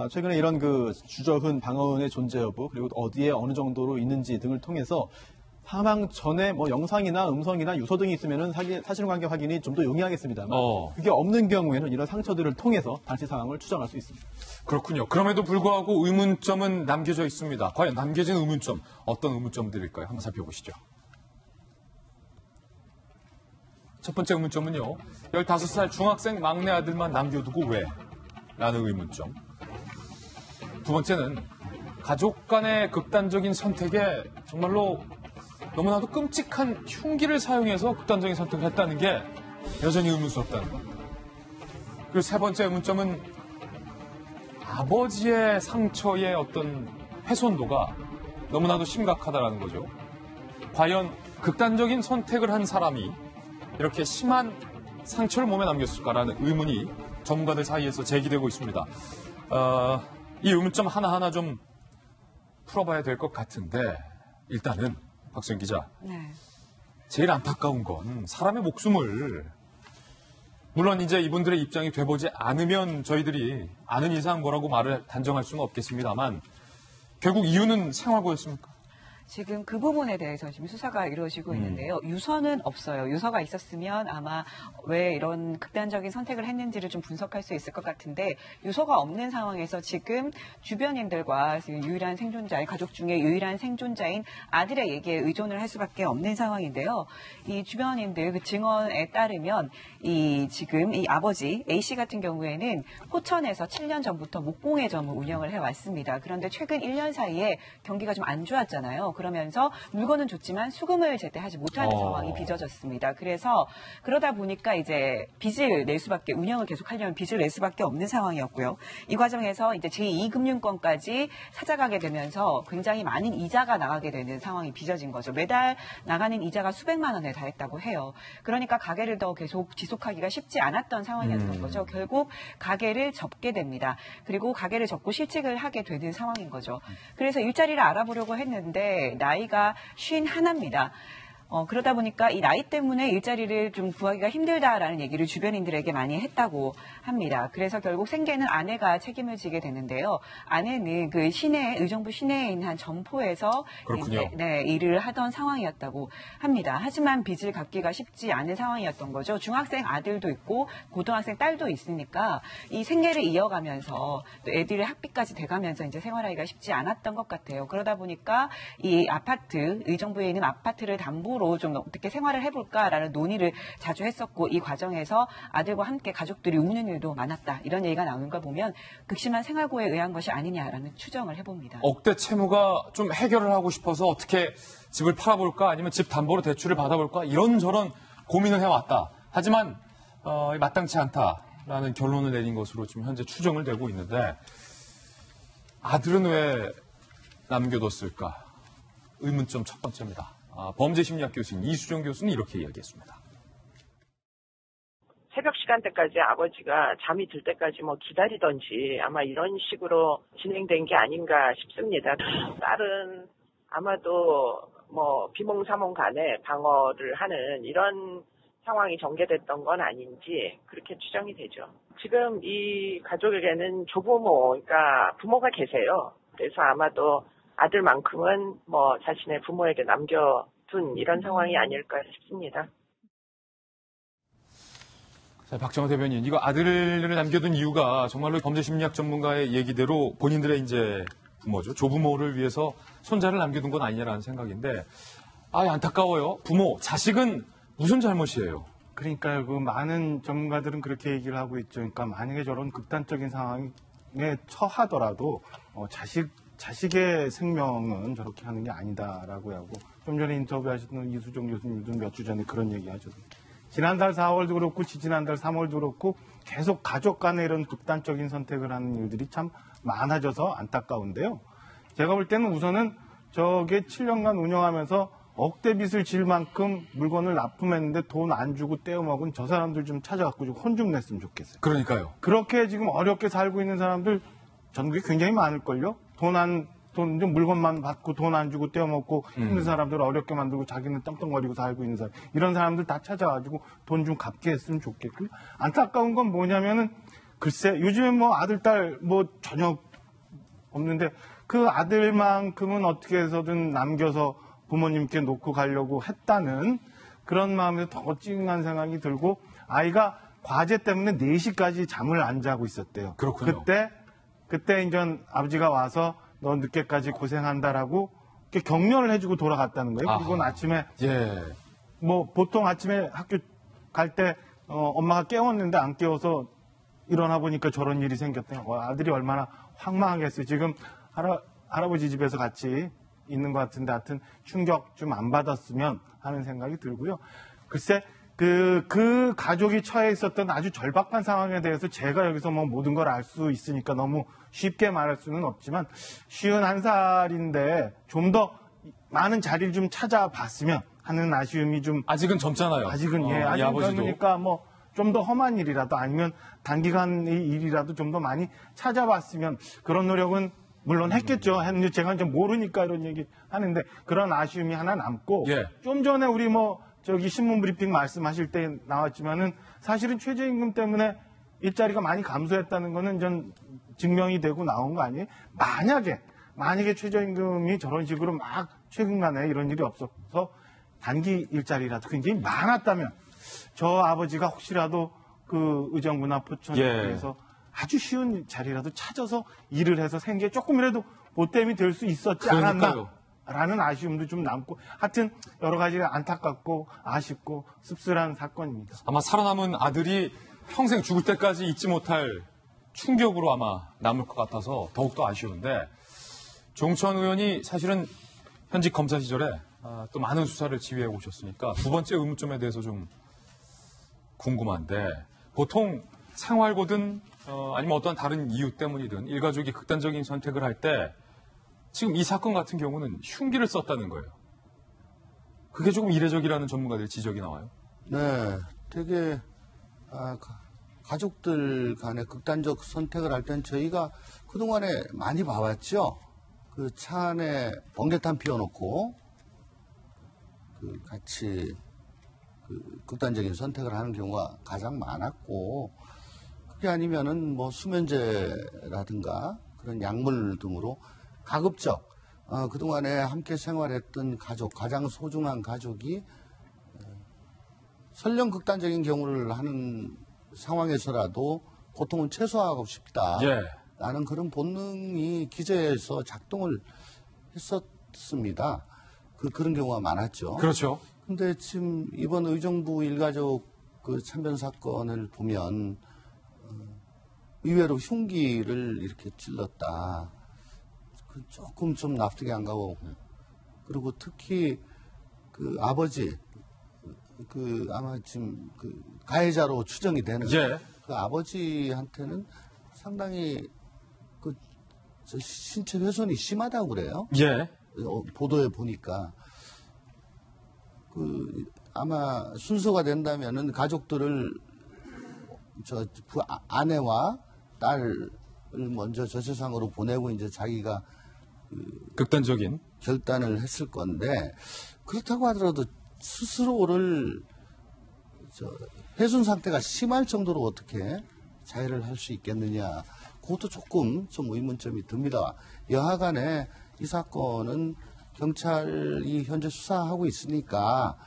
최근에 이런 그 주저흔, 방어흔의 존재 여부 그리고 어디에 어느 정도로 있는지 등을 통해서 사망 전에 뭐 영상이나 음성이나 유서 등이 있으면은 사실관계 확인이 좀 더 용이하겠습니다만 그게 없는 경우에는 이런 상처들을 통해서 당시 상황을 추정할 수 있습니다. 그렇군요. 그럼에도 불구하고 의문점은 남겨져 있습니다. 과연 남겨진 의문점 어떤 의문점들일까요? 한번 살펴보시죠. 첫 번째 의문점은요. 15살 중학생 막내 아들만 남겨두고 왜? 라는 의문점. 두 번째는 가족 간의 극단적인 선택에 정말로 너무나도 끔찍한 흉기를 사용해서 극단적인 선택을 했다는 게 여전히 의문스럽다는 것. 그리고 세 번째 의문점은 아버지의 상처의 어떤 훼손도가 너무나도 심각하다라는 거죠. 과연 극단적인 선택을 한 사람이 이렇게 심한 상처를 몸에 남겼을까라는 의문이 전문가들 사이에서 제기되고 있습니다. 이 의문점 하나하나 좀 풀어봐야 될 것 같은데 일단은 박수영 기자, 네. 제일 안타까운 건 사람의 목숨을 물론 이제 이분들의 입장이 돼보지 않으면 저희들이 아는 이상 뭐라고 말을 단정할 수는 없겠습니다만 결국 이유는 생활고였습니까? 지금 그 부분에 대해서 지금 수사가 이루어지고 있는데요. 유서는 없어요. 유서가 있었으면 아마 왜 이런 극단적인 선택을 했는지를 좀 분석할 수 있을 것 같은데 유서가 없는 상황에서 지금 주변인들과 지금 유일한 생존자인 가족 중에 유일한 생존자인 아들의 얘기에 의존을 할 수밖에 없는 상황인데요. 이 주변인들 그 증언에 따르면 지금 이 아버지 A 씨 같은 경우에는 호천에서 7년 전부터 목공예점을 운영을 해왔습니다. 그런데 최근 1년 사이에 경기가 좀 안 좋았잖아요. 그러면서 물건은 좋지만 수금을 제때 하지 못하는 상황이 빚어졌습니다. 그래서 그러다 보니까 이제 빚을 낼 수밖에 운영을 계속하려면 빚을 낼 수밖에 없는 상황이었고요. 이 과정에서 이제 제2금융권까지 찾아가게 되면서 굉장히 많은 이자가 나가게 되는 상황이 빚어진 거죠. 매달 나가는 이자가 수백만 원에 달했다고 해요. 그러니까 가게를 더 계속 지속하기가 쉽지 않았던 상황이었던 거죠. 결국 가게를 접게 됩니다. 그리고 가게를 접고 실직을 하게 되는 상황인 거죠. 그래서 일자리를 알아보려고 했는데 나이가 51입니다. 그러다 보니까 이 나이 때문에 일자리를 좀 구하기가 힘들다라는 얘기를 주변인들에게 많이 했다고 합니다. 그래서 결국 생계는 아내가 책임을 지게 되는데요. 아내는 그 의정부 시내에 있는 한 점포에서 이제, 일을 하던 상황이었다고 합니다. 하지만 빚을 갚기가 쉽지 않은 상황이었던 거죠. 중학생 아들도 있고 고등학생 딸도 있으니까 이 생계를 이어가면서 또 애들의 학비까지 돼가면서 이제 생활하기가 쉽지 않았던 것 같아요. 그러다 보니까 이 의정부에 있는 아파트를 담보로 좀 어떻게 생활을 해볼까라는 논의를 자주 했었고 이 과정에서 아들과 함께 가족들이 우는 일도 많았다. 이런 얘기가 나오는 걸 보면 극심한 생활고에 의한 것이 아니냐라는 추정을 해봅니다. 억대 채무가 좀 해결을 하고 싶어서 어떻게 집을 팔아볼까 아니면 집 담보로 대출을 받아볼까 이런저런 고민을 해왔다. 하지만 마땅치 않다라는 결론을 내린 것으로 지금 현재 추정을 되고 있는데 아들은 왜 남겨뒀을까? 의문점 첫 번째입니다. 범죄심리학 교수인 이수정 교수는 이렇게 이야기했습니다. 새벽 시간대까지 아버지가 잠이 들 때까지 기다리던지 아마 이런 식으로 진행된 게 아닌가 싶습니다. 딸은 아마도 비몽사몽 간에 방어를 하는 이런 상황이 전개됐던 건 아닌지 그렇게 추정이 되죠. 지금 이 가족에게는 조부모, 그러니까 부모가 계세요. 그래서 아마도 아들만큼은 자신의 부모에게 남겨둔 이런 상황이 아닐까 싶습니다. 자, 박정호 대변인, 이거 아들을 남겨둔 이유가 정말로 범죄심리학 전문가의 얘기대로 본인들의 이제 부모죠. 조부모를 위해서 손자를 남겨둔 건 아니냐라는 생각인데, 안타까워요. 부모, 자식은 무슨 잘못이에요? 그러니까요. 많은 전문가들은 그렇게 얘기를 하고 있죠. 그러니까 만약에 저런 극단적인 상황에 처하더라도 자식의 생명은 저렇게 하는 게 아니다라고 하고 좀 전에 인터뷰하셨던 이수정 교수님도 몇 주 전에 그런 얘기 하셨어요. 지난달 4월도 그렇고 지난달 3월도 그렇고 계속 가족 간에 이런 극단적인 선택을 하는 일들이 참 많아져서 안타까운데요. 제가 볼 때는 우선은 저게 7년간 운영하면서 억대 빚을 질 만큼 물건을 납품했는데 돈 안 주고 떼어먹은 저 사람들 좀 찾아갖고 좀 혼 좀 냈으면 좋겠어요. 그러니까요. 그렇게 지금 어렵게 살고 있는 사람들 전국에 굉장히 많을걸요. 좀 물건만 받고 돈 안 주고 떼어먹고 힘든 사람들 어렵게 만들고 자기는 떵떵거리고 살고 있는 사람 이런 사람들 다 찾아가지고 돈 좀 갚게 했으면 좋겠고요. 안타까운 건 뭐냐면은 글쎄 요즘에 아들 딸 전혀 없는데 그 아들만큼은 어떻게 해서든 남겨서 부모님께 놓고 가려고 했다는 그런 마음에서 더 찡한 생각이 들고 아이가 과제 때문에 4시까지 잠을 안 자고 있었대요. 그렇군요. 그때 이제 아버지가 와서 너 늦게까지 고생한다라고 이렇게 격려를 해주고 돌아갔다는 거예요. 그리고 아침에 보통 아침에 학교 갈 때 엄마가 깨웠는데 안 깨워서 일어나 보니까 저런 일이 생겼대요. 아들이 얼마나 황망하겠어요. 지금 할아버지 집에서 같이 있는 것 같은데 하여튼 충격 좀 안 받았으면 하는 생각이 들고요. 글쎄 그 가족이 처해 있었던 아주 절박한 상황에 대해서 제가 여기서 뭐 모든 걸 알 수 있으니까 너무 쉽게 말할 수는 없지만 51살인데 좀 더 많은 자리를 좀 찾아봤으면 하는 아쉬움이 좀 아직은 젊잖아요. 아직은 이 아직 아버지도. 젊으니까 뭐 좀 더 험한 일이라도 아니면 단기간의 일이라도 좀 더 많이 찾아봤으면 그런 노력은 물론 했겠죠. 했는데 제가 이제 모르니까 이런 얘기 하는데 그런 아쉬움이 하나 남고 예. 좀 전에 우리 뭐 저기 신문 브리핑 말씀하실 때 나왔지만은 사실은 최저임금 때문에 일자리가 많이 감소했다는 거는 전 증명이 되고 나온 거 아니에요? 만약에 최저임금이 저런 식으로 막 최근간에 이런 일이 없어서 단기 일자리라도 굉장히 많았다면 저 아버지가 혹시라도 그 의정부나 포천에서 아주 쉬운 자리라도 찾아서 일을 해서 생계에 조금이라도 보탬이 될 수 있었지 않았나 라는 아쉬움도 좀 남고 하여튼 여러 가지가 안타깝고 아쉽고 씁쓸한 사건입니다. 아마 살아남은 아들이 평생 죽을 때까지 잊지 못할 충격으로 아마 남을 것 같아서 더욱더 아쉬운데 조홍천 의원이 사실은 현직 검사 시절에 또 많은 수사를 지휘해 오셨으니까 두 번째 의문점에 대해서 좀 궁금한데 보통 생활고든 아니면 어떤 다른 이유 때문이든 일가족이 극단적인 선택을 할 때 지금 이 사건 같은 경우는 흉기를 썼다는 거예요. 그게 조금 이례적이라는 전문가들의 지적이 나와요. 네, 되게 가족들 간에 극단적 선택을 할 땐 저희가 그동안에 많이 봐왔죠. 그 차 안에 번개탄 피워놓고 같이 극단적인 선택을 하는 경우가 가장 많았고 그게 아니면은 뭐 수면제라든가 그런 약물 등으로 가급적 그동안에 함께 생활했던 가족, 가장 소중한 가족이 설령 극단적인 경우를 하는 상황에서라도 고통은 최소화하고 싶다. 라는 그런 본능이 기저에서 작동을 했었습니다. 그런 경우가 많았죠. 그렇죠. 근데 지금 이번 의정부 일가족 그 참변 사건을 보면 의외로 흉기를 이렇게 찔렀다. 조금 좀 납득이 안 가고 그리고 특히 그 아버지 아마 지금 가해자로 추정이 되는 그 아버지한테는 상당히 신체 훼손이 심하다고 그래요. 보도에 보니까 아마 순서가 된다면은 가족들을 아내와 딸을 먼저 저 세상으로 보내고 이제 자기가 극단적인 결단을 했을 건데 그렇다고 하더라도 스스로를 훼손 상태가 심할 정도로 어떻게 자해를 할 수 있겠느냐 그것도 조금 좀 의문점이 듭니다. 여하간에 이 사건은 경찰이 현재 수사하고 있으니까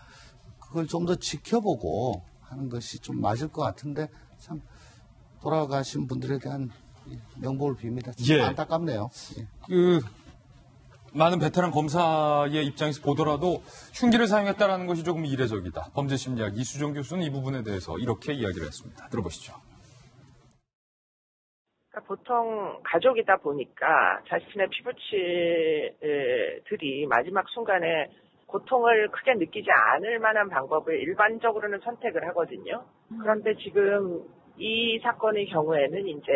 그걸 좀 더 지켜보고 하는 것이 좀 맞을 것 같은데 참 돌아가신 분들에 대한 명복을 빕니다. 참 안타깝네요. 많은 베테랑 검사의 입장에서 보더라도 흉기를 사용했다는 것이 조금 이례적이다. 범죄심리학 이수정 교수는 이 부분에 대해서 이렇게 이야기를 했습니다. 들어보시죠. 그러니까 보통 가족이다 보니까 자신의 피부치들이 마지막 순간에 고통을 크게 느끼지 않을 만한 방법을 일반적으로는 선택을 하거든요. 그런데 지금 이 사건의 경우에는 이제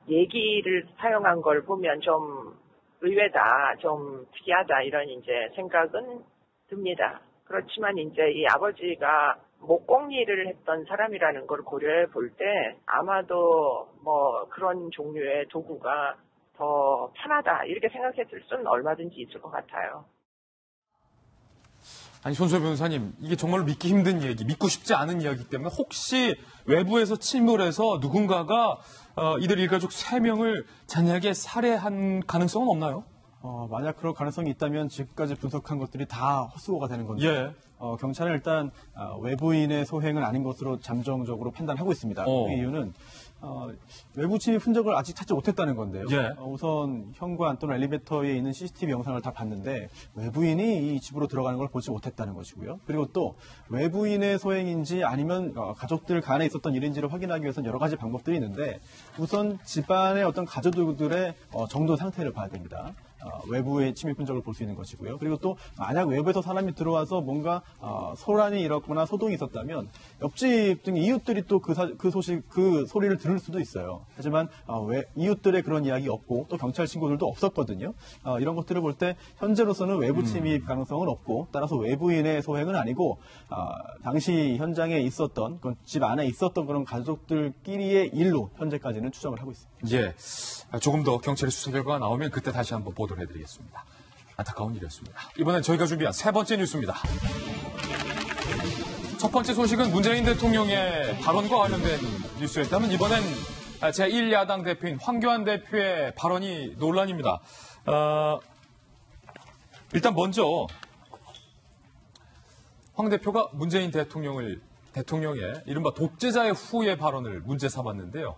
얘기를 사용한 걸 보면 좀 의외다, 좀 특이하다 이런 이제 생각은 듭니다. 그렇지만 이제 이 아버지가 목공일을 했던 사람이라는 걸 고려해 볼 때 아마도 뭐 그런 종류의 도구가 더 편하다 이렇게 생각했을 수는 얼마든지 있을 것 같아요. 아니 손수호 변호사님 이게 정말로 믿기 힘든 얘기, 믿고 싶지 않은 이야기 때문에 혹시 외부에서 침몰해서 누군가가 이들 일가족 3명을 잔인하게 살해한 가능성은 없나요? 만약 그럴 가능성이 있다면 지금까지 분석한 것들이 다 헛수고가 되는 건데 경찰은 일단 외부인의 소행은 아닌 것으로 잠정적으로 판단하고 있습니다. 그 이유는 외부 침입 흔적을 아직 찾지 못했다는 건데요. 우선 현관 또는 엘리베이터에 있는 CCTV 영상을 다 봤는데 외부인이 이 집으로 들어가는 걸 보지 못했다는 것이고요. 그리고 또 외부인의 소행인지 아니면 가족들 간에 있었던 일인지를 확인하기 위해서는 여러 가지 방법들이 있는데 우선 집안의 어떤 가족들의 정도 상태를 봐야 됩니다. 외부의 침입 흔적을 볼 수 있는 것이고요. 그리고 또 만약 외부에서 사람이 들어와서 뭔가 소란이 일었거나 소동이 있었다면 옆집 등 이웃들이 또 그 소리를 들을 수도 있어요. 하지만 이웃들의 그런 이야기 없고 또 경찰 신고들도 없었거든요. 이런 것들을 볼 때 현재로서는 외부 침입 가능성은 없고 따라서 외부인의 소행은 아니고 당시 현장에 있었던 집 안에 있었던 그런 가족들끼리의 일로 현재까지는 추정을 하고 있습니다. 예, 조금 더 경찰의 수사 결과가 나오면 그때 다시 한번 보도를 해드리겠습니다. 안타까운 일이었습니다. 이번엔 저희가 준비한 세 번째 뉴스입니다. 첫 번째 소식은 문재인 대통령의 발언과 관련된 뉴스였다면 이번엔 제1야당 대표인 황교안 대표의 발언이 논란입니다. 일단 먼저 황 대표가 문재인 대통령의 이른바 독재자의 후예 발언을 문제 삼았는데요.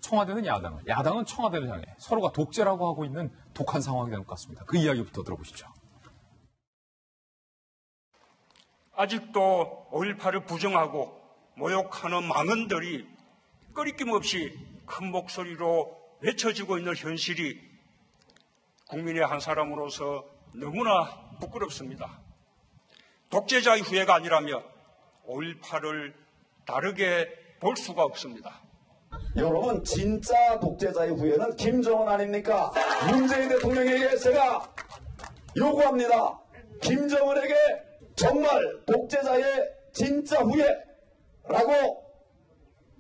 청와대는 야당은 청와대를 향해 서로가 독재라고 하고 있는 독한 상황이 된 것 같습니다. 그 이야기부터 들어보시죠. 아직도 5.18을 부정하고 모욕하는 망언들이 꺼리낌 없이 큰 목소리로 외쳐지고 있는 현실이 국민의 한 사람으로서 너무나 부끄럽습니다. 독재자의 후예가 아니라면 5.18을 다르게 볼 수가 없습니다. 여러분, 진짜 독재자의 후예는 김정은 아닙니까? 문재인 대통령에게 제가 요구합니다. 김정은에게 정말 독재자의 진짜 후예라고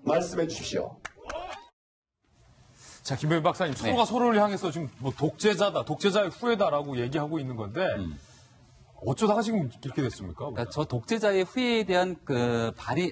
말씀해 주십시오. 자, 김병민 박사님, 서로가 서로를 향해서 지금 뭐 독재자의 후예다라고 얘기하고 있는 건데 어쩌다가 지금 이렇게 됐습니까? 그러니까 저 독재자의 후예에 대한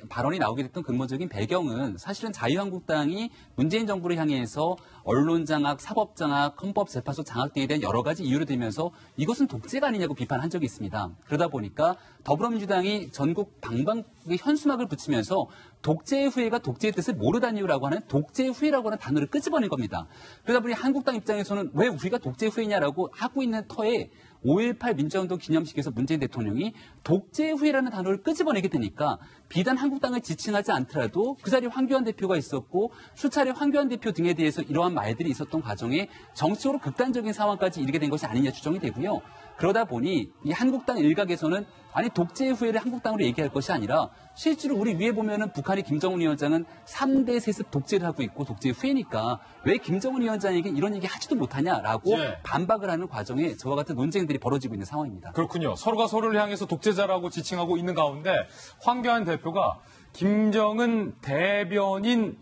발언이 나오게 됐던 근본적인 배경은 사실은 자유한국당이 문재인 정부를 향해서 언론 장악, 사법 장악, 헌법재판소 장악 등에 대한 여러 가지 이유를 들면서 이것은 독재가 아니냐고 비판한 적이 있습니다. 그러다 보니까 더불어민주당이 전국 방방곡곡에 현수막을 붙이면서 독재의 후예가 독재의 뜻을 모르다니요라고 하는 독재의 후예라고 하는 단어를 끄집어낸 겁니다. 그러다 보니 한국당 입장에서는 왜 우리가 독재의 후예냐라고 하고 있는 터에 5.18 민주화운동 기념식에서 문재인 대통령이 독재의 후예라는 단어를 끄집어내게 되니까 비단 한국당을 지칭하지 않더라도 그 자리에 황교안 대표가 있었고 수차례 황교안 대표 등에 대해서 이러한 말들이 있었던 과정에 정치적으로 극단적인 상황까지 이르게 된 것이 아니냐 추정이 되고요. 그러다 보니 이 한국당 일각에서는 아니 독재의 후예를 한국당으로 얘기할 것이 아니라 실제로 우리 위에 보면은 북한의 김정은 위원장은 3대 세습 독재를 하고 있고 독재의 후예니까 왜 김정은 위원장에게 이런 얘기 하지도 못하냐라고 반박을 하는 과정에 저와 같은 논쟁들이 벌어지고 있는 상황입니다. 그렇군요. 서로가 서로를 향해서 독재자라고 지칭하고 있는 가운데 황교안 대표가 김정은 대변인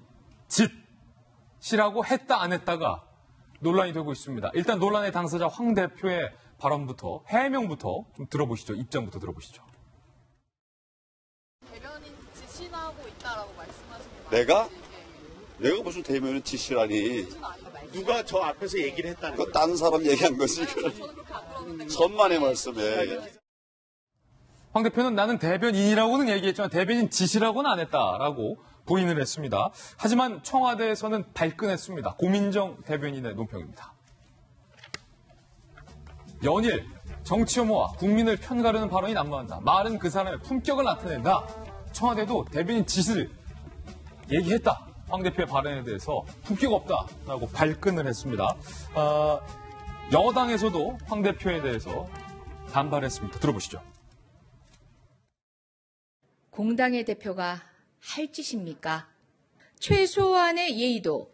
짓이라고 했다 안 했다가 논란이 되고 있습니다. 일단 논란의 당사자 황 대표의 발언부터 해명부터 좀 들어보시죠. 입장부터 들어보시죠. 대변인 지시하고 있다라고 말씀하신 게 내가 무슨 대변인 지시라니? 누가 저 앞에서 얘기를 했다는 거예요? 다른 사람 얘기한 거지. 천만의 말씀에. 황 대표는 나는 대변인이라고는 얘기했지만 대변인 지시라고는 안 했다라고 부인을 했습니다. 하지만 청와대에서는 발끈했습니다. 고민정 대변인의 논평입니다. 연일 정치 혐오와 국민을 편가르는 발언이 난무한다. 말은 그 사람의 품격을 나타낸다. 청와대도 대변인 짓을 얘기했다. 황 대표의 발언에 대해서 품격 없다라고 발끈을 했습니다. 여당에서도 황 대표에 대해서 반발했습니다. 들어보시죠. 공당의 대표가 할 짓입니까? 최소한의 예의도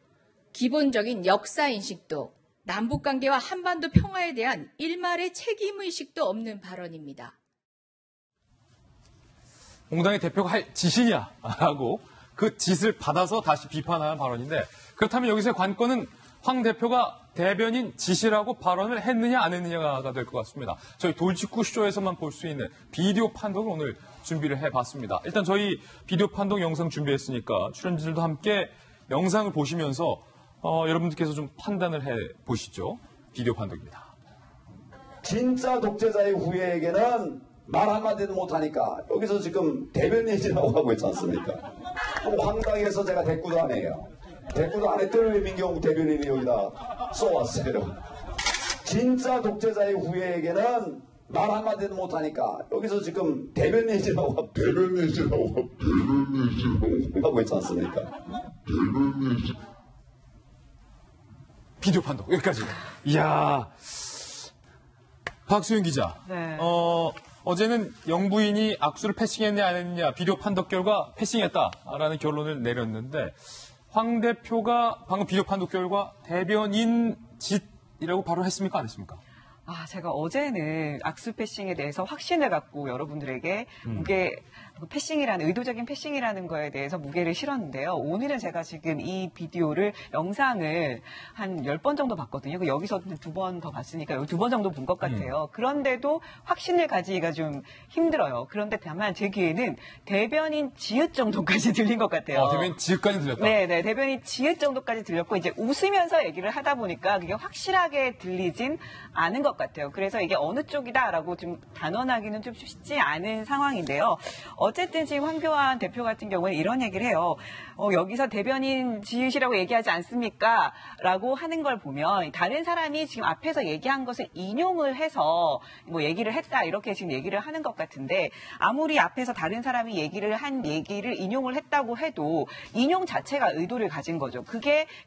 기본적인 역사인식도 남북관계와 한반도 평화에 대한 일말의 책임의식도 없는 발언입니다. 공당의 대표가 할 짓이냐라고 그 짓을 받아서 다시 비판하는 발언인데 그렇다면 여기서의 관건은 황 대표가 대변인 지시라고 발언을 했느냐 안 했느냐가 될 것 같습니다. 저희 돌직구쇼에서만 볼 수 있는 비디오 판독을 오늘 준비를 해봤습니다. 일단 저희 비디오 판독 영상 준비했으니까 출연진들도 함께 영상을 보시면서 여러분들께서 좀 판단을 해보시죠. 비디오 판독입니다. 진짜 독재자의 후예에게는 말 한마디도 못하니까 여기서 지금 대변인이라고 하고 있지 않습니까? 황당해서 제가 대꾸도 안 해요. 대꾸도 안 했더니 왜 민경욱 대변인이 여기다 써왔어요. 진짜 독재자의 후예에게는 말 한마디도 못하니까 여기서 지금 대변인이라고 하고 있지 않습니까? 비디오 판독 여기까지. 이야, 박수윤 기자. 네. 어제는 영부인이 악수를 패싱했냐 안 했냐 비디오 판독 결과 패싱했다라는 결론을 내렸는데 황 대표가 방금 비디오 판독 결과 대변인 짓이라고 바로 했습니까 안 했습니까? 제가 어제는 악수 패싱에 대해서 확신을 갖고 여러분들에게 패싱이라는, 의도적인 패싱이라는 거에 대해서 무게를 실었는데요. 오늘은 제가 지금 이 비디오를, 영상을 한 10번 정도 봤거든요. 여기서 2번 더 봤으니까 2번 정도 본 것 같아요. 그런데도 확신을 가지기가 좀 힘들어요. 그런데 다만 제 귀에는 대변인 지읒 정도까지 들린 것 같아요. 대변인 지읒까지 들렸다? 네네. 대변인 지읒 정도까지 들렸고, 이제 웃으면서 얘기를 하다 보니까 그게 확실하게 들리진 않은 것 같아요. 그래서 이게 어느 쪽이다라고 좀 단언하기는 좀 쉽지 않은 상황인데요. 어쨌든 지금 황교안 대표 같은 경우에 이런 얘기를 해요. 여기서 대변인 지읒이라고 얘기하지 않습니까? 라고 하는 걸 보면 다른 사람이 지금 앞에서 얘기한 것을 인용을 해서 뭐 얘기를 했다 이렇게 지금 얘기를 하는 것 같은데, 아무리 앞에서 다른 사람이 얘기를 한 얘기를 인용을 했다고 해도 인용 자체가 의도를 가진 거죠.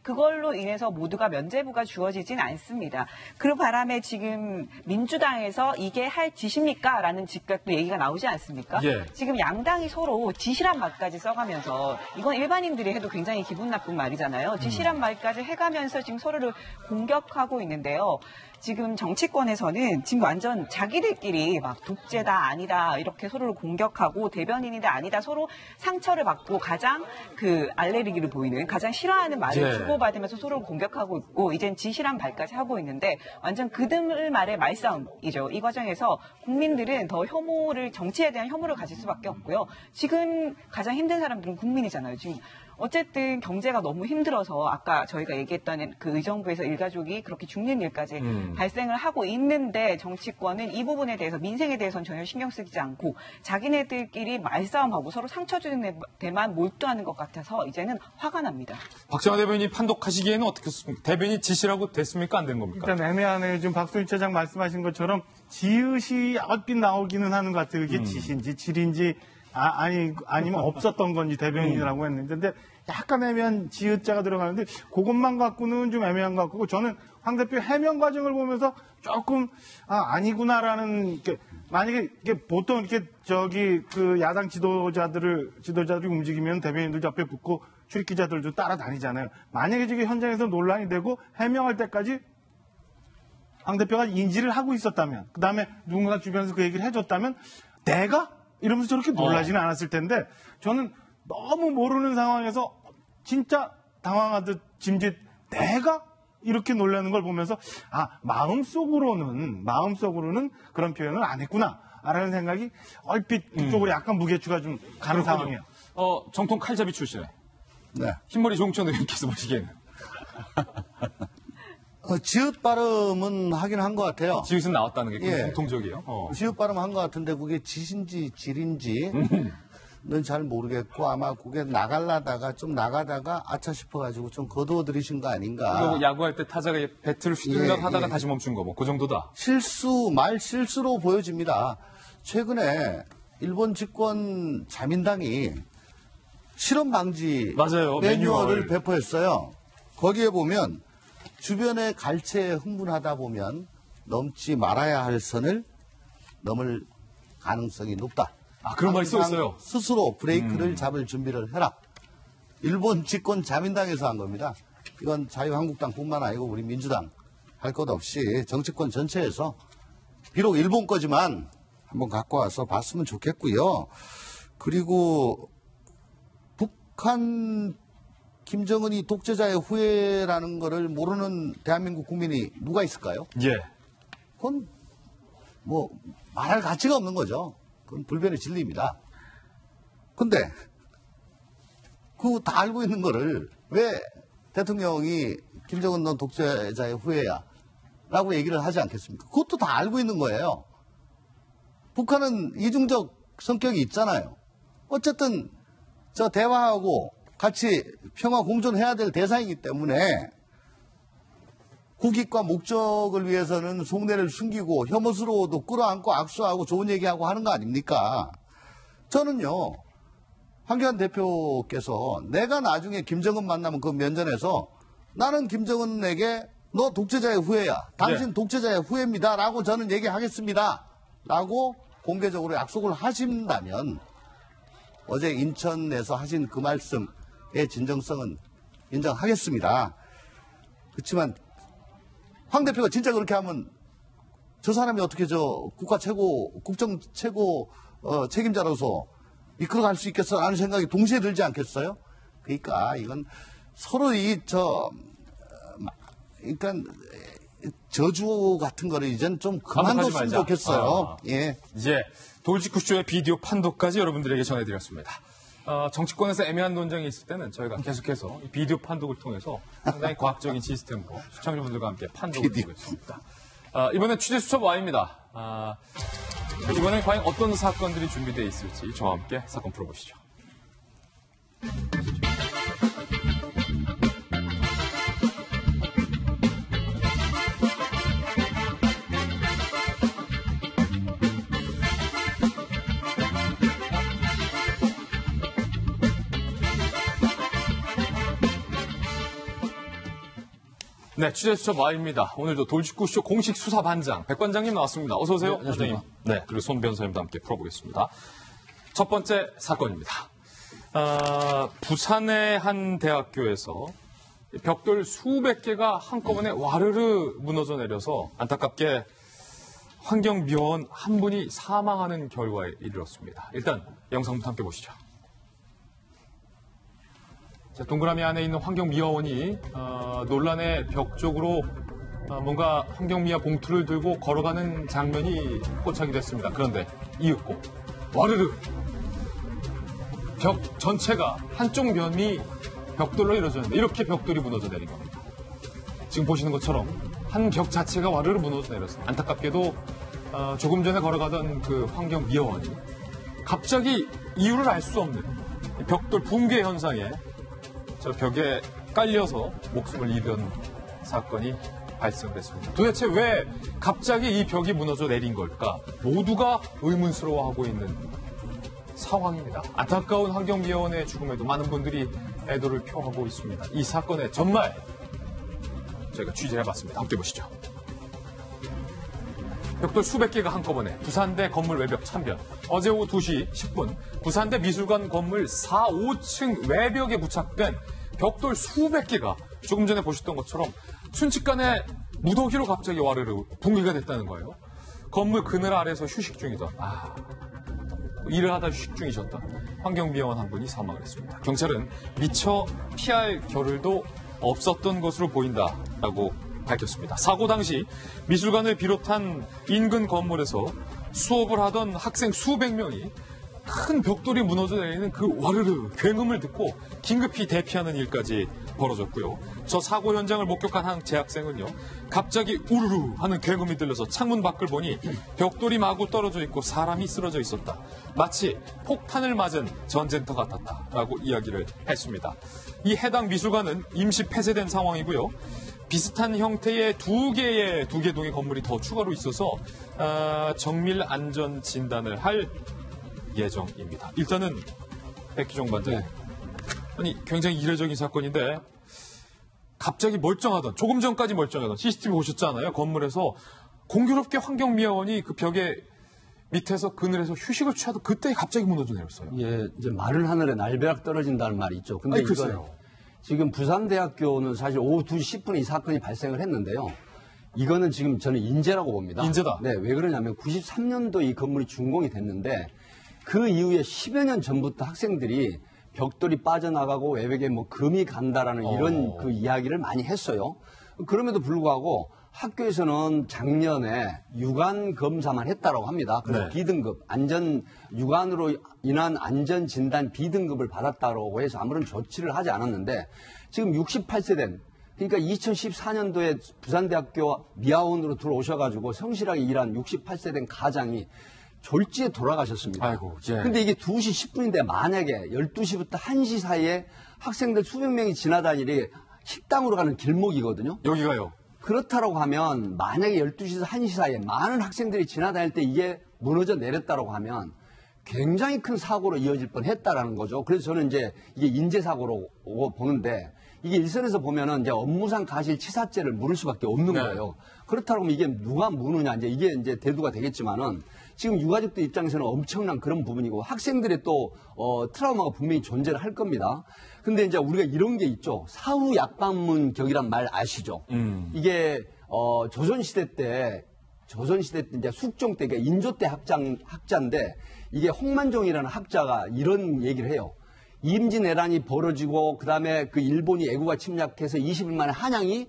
그걸로 인해서 모두가 면죄부가 주어지진 않습니다. 그 바람에 지금 민주당에서 이게 할 짓입니까? 라는 즉각도 얘기가 나오지 않습니까? 예. 지금 양당이 서로 지시란 말까지 써가면서, 이건 일반인들이 해도 굉장히 기분 나쁜 말이잖아요. 지시란 말까지 해가면서 지금 서로를 공격하고 있는데요. 지금 정치권에서는 지금 완전 자기들끼리 막 독재다 아니다 이렇게 서로를 공격하고, 대변인이다 아니다 서로 상처를 받고, 가장 알레르기를 보이는, 가장 싫어하는 말을 주고받으면서 서로를 공격하고 있고, 이젠 지시란 말까지 하고 있는데 완전 그들 말의 말싸움이죠. 이 과정에서 국민들은 더 정치에 대한 혐오를 가질 수밖에 없고요. 지금 가장 힘든 사람들은 국민이잖아요. 지금 어쨌든 경제가 너무 힘들어서 아까 저희가 얘기했던 그 의정부에서 일가족이 그렇게 죽는 일까지 발생을 하고 있는데, 정치권은 이 부분에 대해서, 민생에 대해서는 전혀 신경 쓰지 않고 자기네들끼리 말싸움하고 서로 상처 주는 데만 몰두하는 것 같아서 이제는 화가 납니다. 박정환 대변인이 판독하시기에는 어떻겠습니까? 대변인 지시라고 됐습니까? 안 된 겁니까? 일단 애매하네요. 지금 박수윤 차장 말씀하신 것처럼 지읒이 얼핏 나오기는 하는 것 같아요. 이게 지시인지 질인지 아니면 없었던 건지 대변인이라고 했는데, 근데 약간 애매한 지읒자가 들어가는데 그것만 갖고는 좀 애매한 것 같고, 저는 황 대표 해명 과정을 보면서 조금 아니구나라는, 만약에 이게 보통 이렇게 야당 지도자들이 움직이면 대변인들 옆에 붙고 출입 기자들도 따라다니잖아요. 만약에 지금 현장에서 논란이 되고 해명할 때까지 황 대표가 인지를 하고 있었다면, 그 다음에 누군가 주변에서 그 얘기를 해줬다면 내가? 이러면서 저렇게 놀라지는 않았을 텐데, 저는 너무 모르는 상황에서 진짜 당황하듯 짐짓 내가? 이렇게 놀라는 걸 보면서 마음속으로는 그런 표현을 안 했구나 라는 생각이 얼핏 그쪽으로 약간 무게추가 좀 가는 상황이에요. 정통 칼잡이 출신에 흰머리 종천 의원께서 보시기에는 지읒 발음은 하긴 한 것 같아요. 지읒은 나왔다는 게 공통적이에요. 지읒 발음 한 것 같은데 그게 지신지 질인지는 잘 모르겠고, 아마 그게 나가다가 아차 싶어가지고 좀 거두어들이신 거 아닌가. 야구할 때 타자가 배트를 휘둘려 하다가 다시 멈춘 거, 그 정도다. 실수로 보여집니다. 최근에 일본 집권 자민당이 실험 방지 매뉴얼을 배포했어요. 거기에 보면 주변의 갈채에 흥분하다 보면 넘지 말아야 할 선을 넘을 가능성이 높다. 그런 말이 써 있어요. 스스로 브레이크를 잡을 준비를 해라. 일본 집권 자민당에서 한 겁니다. 이건 자유한국당뿐만 아니고 우리 민주당 할 것 없이 정치권 전체에서, 비록 일본 거지만 한번 갖고 와서 봤으면 좋겠고요. 그리고 북한 김정은이 독재자의 후예라는 거를 모르는 대한민국 국민이 누가 있을까요? 그건 뭐 말할 가치가 없는 거죠. 그건 불변의 진리입니다. 근데 그거 다 알고 있는 거를 왜 대통령이 김정은 넌 독재자의 후예야 라고 얘기를 하지 않겠습니까? 그것도 다 알고 있는 거예요. 북한은 이중적 성격이 있잖아요. 어쨌든 대화하고 같이 평화 공존해야 될 대상이기 때문에 국익과 목적을 위해서는 속내를 숨기고 혐오스러워도 끌어안고 악수하고 좋은 얘기하고 하는 거 아닙니까? 저는요, 황교안 대표께서 내가 나중에 김정은 만나면 그 면전에서 나는 김정은에게 너 독재자의 후예야. 당신 네. 독재자의 후예입니다. 라고 저는 얘기하겠습니다. 라고 공개적으로 약속을 하신다면 어제 인천에서 하신 그 말씀의 진정성은 인정하겠습니다. 그렇지만 황 대표가 진짜 그렇게 하면 저 사람이 어떻게 국가 최고, 국정 최고 책임자로서 이끌어갈 수 있겠어? 라는 생각이 동시에 들지 않겠어요? 그러니까 이건 서로 그러니까 저주 같은 거를 이젠 좀 그만뒀으면 좋겠어요. 예. 이제 돌직구쇼의 비디오 판도까지 여러분들에게 전해드렸습니다. 정치권에서 애매한 논쟁이 있을 때는 저희가 계속해서 이 비디오 판독을 통해서 상당히 과학적인 시스템으로 시청자분들과 함께 판독을 해보겠습니다. 이번엔 취재 수첩 Y입니다. 이번엔 과연 어떤 사건들이 준비되어 있을지 저와 함께 사건 풀어보시죠. 네, 취재수첩 Y입니다. 오늘도 돌직구쇼 공식 수사반장 백반장님 나왔습니다. 어서 오세요. 네, 안녕하십니까. 네, 그리고 손 변호사님도 함께 풀어보겠습니다. 첫 번째 사건입니다. 부산의 한 대학교에서 벽돌 수백 개가 한꺼번에 와르르 무너져 내려서 안타깝게 환경미화원 한 분이 사망하는 결과에 이르렀습니다. 일단 영상부터 함께 보시죠. 자, 동그라미 안에 있는 환경미화원이 논란의 벽 쪽으로 뭔가 환경미화 봉투를 들고 걸어가는 장면이 포착이 됐습니다. 그런데 이윽고 와르르 벽 전체가 한쪽 면이 벽돌로 이루어졌는데 이렇게 벽돌이 무너져 내린 겁니다. 지금 보시는 것처럼 한 벽 자체가 와르르 무너져 내렸습니다. 안타깝게도 조금 전에 걸어가던 그 환경미화원이 갑자기 이유를 알 수 없는 벽돌 붕괴 현상에 저 벽에 깔려서 목숨을 잃은 사건이 발생을 했습니다. 도대체 왜 갑자기 이 벽이 무너져 내린 걸까? 모두가 의문스러워하고 있는 상황입니다. 안타까운 환경미화원의 죽음에도 많은 분들이 애도를 표하고 있습니다. 이 사건의 전말 저희가 취재해봤습니다. 함께 보시죠. 벽돌 수백 개가 한꺼번에 부산대 건물 외벽 참변. 어제 오후 2시 10분 부산대 미술관 건물 4, 5층 외벽에 부착된 벽돌 수백 개가 조금 전에 보셨던 것처럼 순식간에 무더기로 갑자기 와르르 붕괴가 됐다는 거예요. 건물 그늘 아래에서 휴식 중이던 일을 하다 휴식 중이셨던 환경미화원 한 분이 사망을 했습니다. 경찰은 미처 피할 겨를도 없었던 것으로 보인다라고 밝혔습니다. 사고 당시 미술관을 비롯한 인근 건물에서 수업을 하던 학생 수백 명이 큰 벽돌이 무너져 내리는 그 와르르 굉음을 듣고 긴급히 대피하는 일까지 벌어졌고요. 저 사고 현장을 목격한 한 재학생은요. 갑자기 우르르 하는 굉음이 들려서 창문 밖을 보니 벽돌이 마구 떨어져 있고 사람이 쓰러져 있었다. 마치 폭탄을 맞은 전쟁터 같았다라고 이야기를 했습니다. 이 해당 미술관은 임시 폐쇄된 상황이고요. 비슷한 형태의 두 개 동의 건물이 더 추가로 있어서 정밀 안전 진단을 할 예정입니다. 일단은 백기종 반장. 네. 아니 굉장히 이례적인 사건인데 갑자기 멀쩡하던 조금 전까지 멀쩡하던 CCTV 보셨잖아요. 건물에서 공교롭게 환경미화원이 그 벽에 밑에서 그늘에서 휴식을 취하던 그때 갑자기 무너져 내렸어요. 예, 이제 마른 하늘에 날벼락 떨어진다는 말이 있죠. 근데 이거 지금 부산대학교는 사실 오후 2시 10분에 이 사건이 발생을 했는데요. 이거는 지금 저는 인재라고 봅니다. 인재다. 네, 왜 그러냐면 93년도 이 건물이 준공이 됐는데 그 이후에 10여 년 전부터 학생들이 벽돌이 빠져나가고 외벽에 뭐 금이 간다라는 이런 그 이야기를 많이 했어요. 그럼에도 불구하고 학교에서는 작년에 유관 검사만 했다라고 합니다. 그래서 B등급, 유관으로 인한 안전진단 B등급을 받았다고 해서 아무런 조치를 하지 않았는데 지금 68세 된 그러니까 2014년도에 부산대학교 미화원으로 들어오셔가지고 성실하게 일한 68세 된 가장이 졸지에 돌아가셨습니다. 아이고, 예. 근데 이게 2시 10분인데 만약에 12시부터 1시 사이에 학생들 수백 명이 지나다니는 식당으로 가는 길목이거든요. 여기가요. 그렇다고 하면 만약에 12시에서 1시 사이에 많은 학생들이 지나다닐 때 이게 무너져 내렸다고 하면 굉장히 큰 사고로 이어질 뻔했다라는 거죠. 그래서 저는 이제 이게 인재사고로 보는데 이게 일선에서 보면은 이제 업무상 과실치사죄를 물을 수밖에 없는 거예요. 그렇다고 하면 이게 누가 무느냐 이제 이게 대두가 되겠지만은 지금 유가족들 입장에서는 엄청난 그런 부분이고 학생들의 또 트라우마가 분명히 존재를 할 겁니다. 근데 이제 우리가 이런 게 있죠. 사후 약방문격이란 말 아시죠? 이게 조선시대 때 이제 숙종 때, 그러니까 인조 때 학자인데 이게 홍만종이라는 학자가 이런 얘기를 해요. 임진왜란이 벌어지고 그다음에 그 일본이 애국가 침략해서 20일 만에 한양이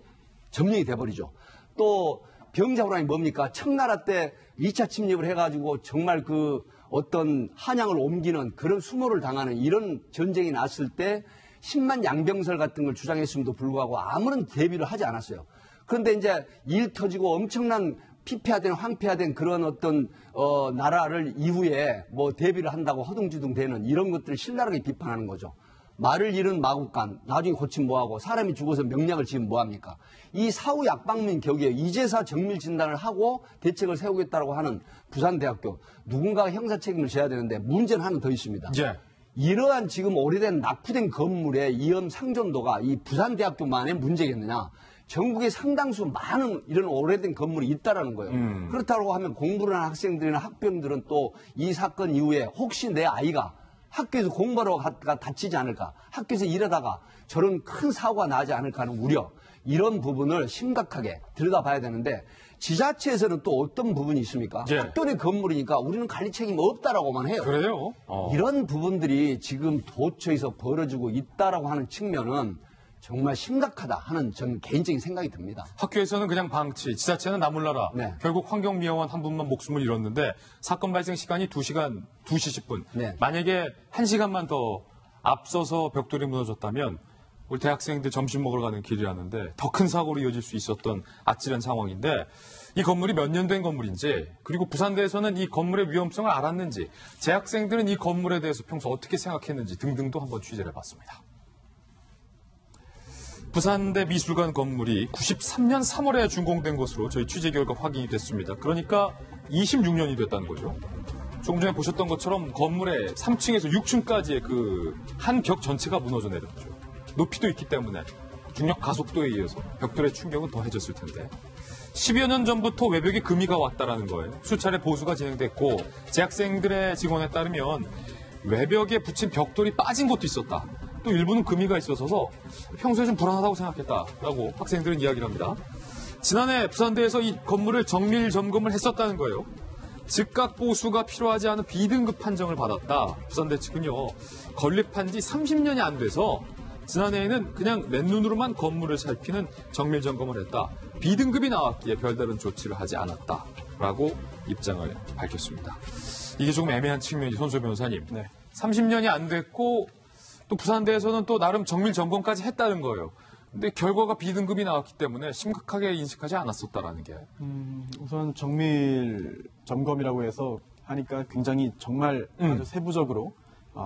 점령이 돼버리죠. 또 병자호란이 뭡니까? 청나라 때 2차 침입을 해가지고 정말 그 어떤 한양을 옮기는 그런 수모를 당하는 이런 전쟁이 났을 때 10만 양병설 같은 걸 주장했음에도 불구하고 아무런 대비를 하지 않았어요. 그런데 이제 일 터지고 엄청난 피폐화된 황폐화된 그런 어떤 나라를 이후에 뭐 대비를 한다고 허둥지둥 되는 이런 것들을 신랄하게 비판하는 거죠. 말을 잃은 마국간 나중에 고치면 뭐하고 사람이 죽어서 명량을 지으면 뭐합니까? 이 사후 약방문 격에 이제사 정밀 진단을 하고 대책을 세우겠다고 하는 부산대학교 누군가가 형사 책임을 져야 되는데 문제는 하나 더 있습니다. 예. 이러한 지금 오래된 낙후된 건물의 위험 상존도가 이 부산대학교만의 문제겠느냐? 전국에 상당수 많은 이런 오래된 건물이 있다라는 거예요. 그렇다고 하면 공부를 하는 학생들이나 학부형들은 또 이 사건 이후에 혹시 내 아이가 학교에서 공부하러 갔다가 다치지 않을까, 학교에서 일하다가 저런 큰 사고가 나지 않을까 하는 우려, 이런 부분을 심각하게 들여다봐야 되는데 지자체에서는 또 어떤 부분이 있습니까? 예. 학교 내 건물이니까 우리는 관리 책임 없다라고만 해요. 그래요? 이런 부분들이 지금 도처에서 벌어지고 있다라고 하는 측면은 정말 심각하다 하는 저는 개인적인 생각이 듭니다. 학교에서는 그냥 방치, 지자체는 나몰라라. 네. 결국 환경미화원 한 분만 목숨을 잃었는데 사건 발생 시간이 2시 10분. 네. 만약에 1시간만 더 앞서서 벽돌이 무너졌다면 우리 대학생들 점심 먹으러 가는 길이라는데 더 큰 사고로 이어질 수 있었던 아찔한 상황인데 이 건물이 몇 년 된 건물인지 그리고 부산대에서는 이 건물의 위험성을 알았는지 재학생들은 이 건물에 대해서 평소 어떻게 생각했는지 등등도 한번 취재를 해봤습니다. 부산대 미술관 건물이 93년 3월에 준공된 것으로 저희 취재 결과 확인이 됐습니다. 그러니까 26년이 됐다는 거죠. 조금 전에 보셨던 것처럼 건물의 3층에서 6층까지의 그 한 벽 전체가 무너져 내렸죠. 높이도 있기 때문에 중력 가속도에 의해서 벽돌의 충격은 더해졌을 텐데 10여 년 전부터 외벽에 금이가 왔다라는 거예요. 수차례 보수가 진행됐고 재학생들의 증언에 따르면 외벽에 붙인 벽돌이 빠진 것도 있었다. 또 일부는 금이가 있어서 평소에 좀 불안하다고 생각했다라고 학생들은 이야기를 합니다. 지난해 부산대에서 이 건물을 정밀 점검을 했었다는 거예요. 즉각 보수가 필요하지 않은 B등급 판정을 받았다. 부산대 측은요. 건립한 지 30년이 안 돼서 지난해에는 그냥 맨눈으로만 건물을 살피는 정밀 점검을 했다. B등급이 나왔기에 별다른 조치를 하지 않았다라고 입장을 밝혔습니다. 이게 조금 애매한 측면이 손소 변호사님. 네. 30년이 안 됐고 또 부산대에서는 또 나름 정밀 점검까지 했다는 거예요. 근데 결과가 B등급이 나왔기 때문에 심각하게 인식하지 않았었다라는 게. 우선 정밀 점검이라고 해서 하니까 굉장히 정말 아주 세부적으로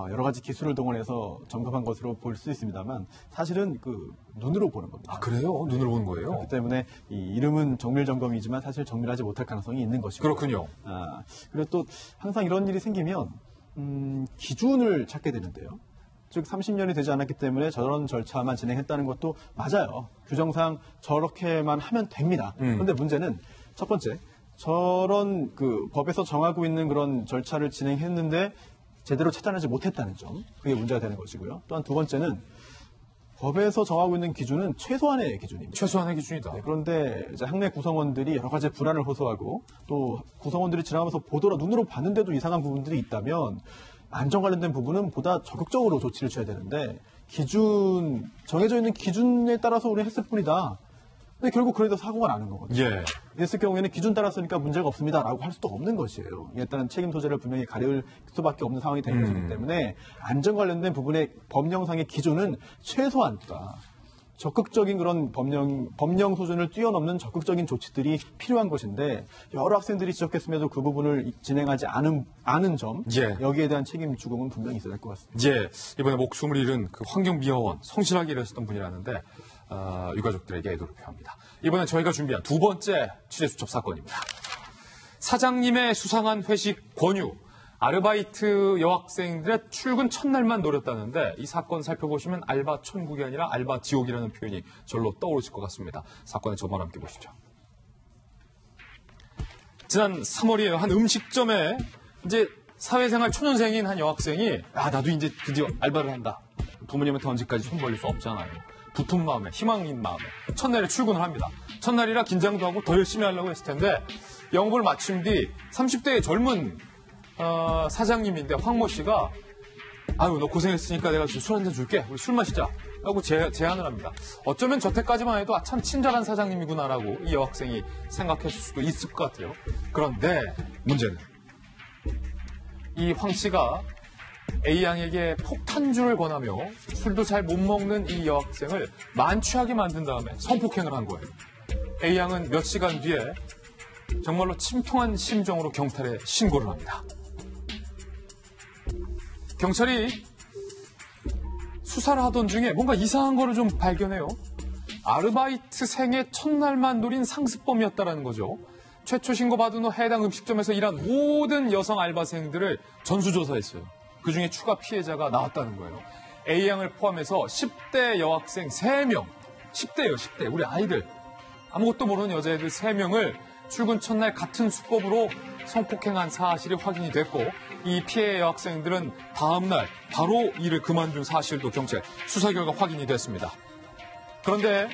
여러 가지 기술을 동원해서 점검한 것으로 볼 수 있습니다만 사실은 그 눈으로 보는 겁니다. 아, 그래요? 눈으로 보는 거예요? 그렇기 때문에 이 이름은 정밀 점검이지만 사실 정밀하지 못할 가능성이 있는 것이고. 그렇군요. 그리고 또 항상 이런 일이 생기면 기준을 찾게 되는데요. 즉 30년이 되지 않았기 때문에 저런 절차만 진행했다는 것도 맞아요. 규정상 저렇게만 하면 됩니다. 그런데 문제는 첫 번째, 저런 그 법에서 정하고 있는 그런 절차를 진행했는데 제대로 찾아내지 못했다는 점, 그게 문제가 되는 것이고요. 또한 두 번째는 법에서 정하고 있는 기준은 최소한의 기준입니다. 최소한의 기준이다. 네, 그런데 이제 학내 구성원들이 여러 가지 불안을 호소하고 또 구성원들이 지나가면서 보더라 눈으로 봤는데도 이상한 부분들이 있다면 안전 관련된 부분은 보다 적극적으로 조치를 취해야 되는데 정해져 있는 기준에 따라서 우리는 했을 뿐이다. 근데 결국 그래도 사고가 나는 거거든요. 예. 이랬을 경우에는 기준 따랐으니까 문제가 없습니다라고 할 수도 없는 것이에요. 이에 따른 책임 소재를 분명히 가릴 수밖에 없는 상황이 되는 것이기 때문에 안전 관련된 부분의 법령상의 기준은 최소한다. 적극적인 그런 법령 수준을 뛰어넘는 적극적인 조치들이 필요한 것인데 여러 학생들이 지적했음에도 그 부분을 진행하지 않은 점 예. 여기에 대한 책임 주공은 분명히 있어야 될 것 같습니다. 예. 이번에 목숨을 잃은 그 환경미화원 성실하게 일했었던 분이라는데 유가족들에게 애도를 표합니다. 이번엔 저희가 준비한 두 번째 취재수첩 사건입니다. 사장님의 수상한 회식 권유, 아르바이트 여학생들의 출근 첫날만 노렸다는데 이 사건 살펴보시면 알바 천국이 아니라 알바 지옥이라는 표현이 절로 떠오르실 것 같습니다. 사건의 전말 함께 보시죠. 지난 3월이에요. 한 음식점에 이제 사회생활 초년생인 한 여학생이 나도 이제 드디어 알바를 한다. 부모님한테 언제까지 손 벌릴 수 없잖아요. 붙은 마음에, 희망인 마음에 첫날에 출근을 합니다. 첫날이라 긴장도 하고 더 열심히 하려고 했을 텐데 영업을 마친 뒤 30대의 젊은 사장님인데 황모 씨가 너 고생했으니까 내가 술 한잔 줄게. 우리 술 마시자. 라고 제안을 합니다. 어쩌면 저때까지만 해도 참 친절한 사장님이구나라고 이 여학생이 생각했을 수도 있을 것 같아요. 그런데 문제는 이 황 씨가 A양에게 폭탄주를 권하며 술도 잘 못 먹는 이 여학생을 만취하게 만든 다음에 성폭행을 한 거예요. A양은 몇 시간 뒤에 정말로 침통한 심정으로 경찰에 신고를 합니다. 경찰이 수사를 하던 중에 뭔가 이상한 거를 좀 발견해요. 아르바이트생의 첫날만 노린 상습범이었다는 거죠. 최초 신고받은 후 해당 음식점에서 일한 모든 여성 알바생들을 전수조사했어요. 그중에 추가 피해자가 나왔다는 거예요. A양을 포함해서 10대 여학생 3명, 10대예요, 10대. 우리 아이들. 아무것도 모르는 여자애들 3명을 출근 첫날 같은 수법으로 성폭행한 사실이 확인이 됐고 이 피해 여학생들은 다음날 바로 일을 그만둔 사실도 경찰 수사 결과 확인이 됐습니다. 그런데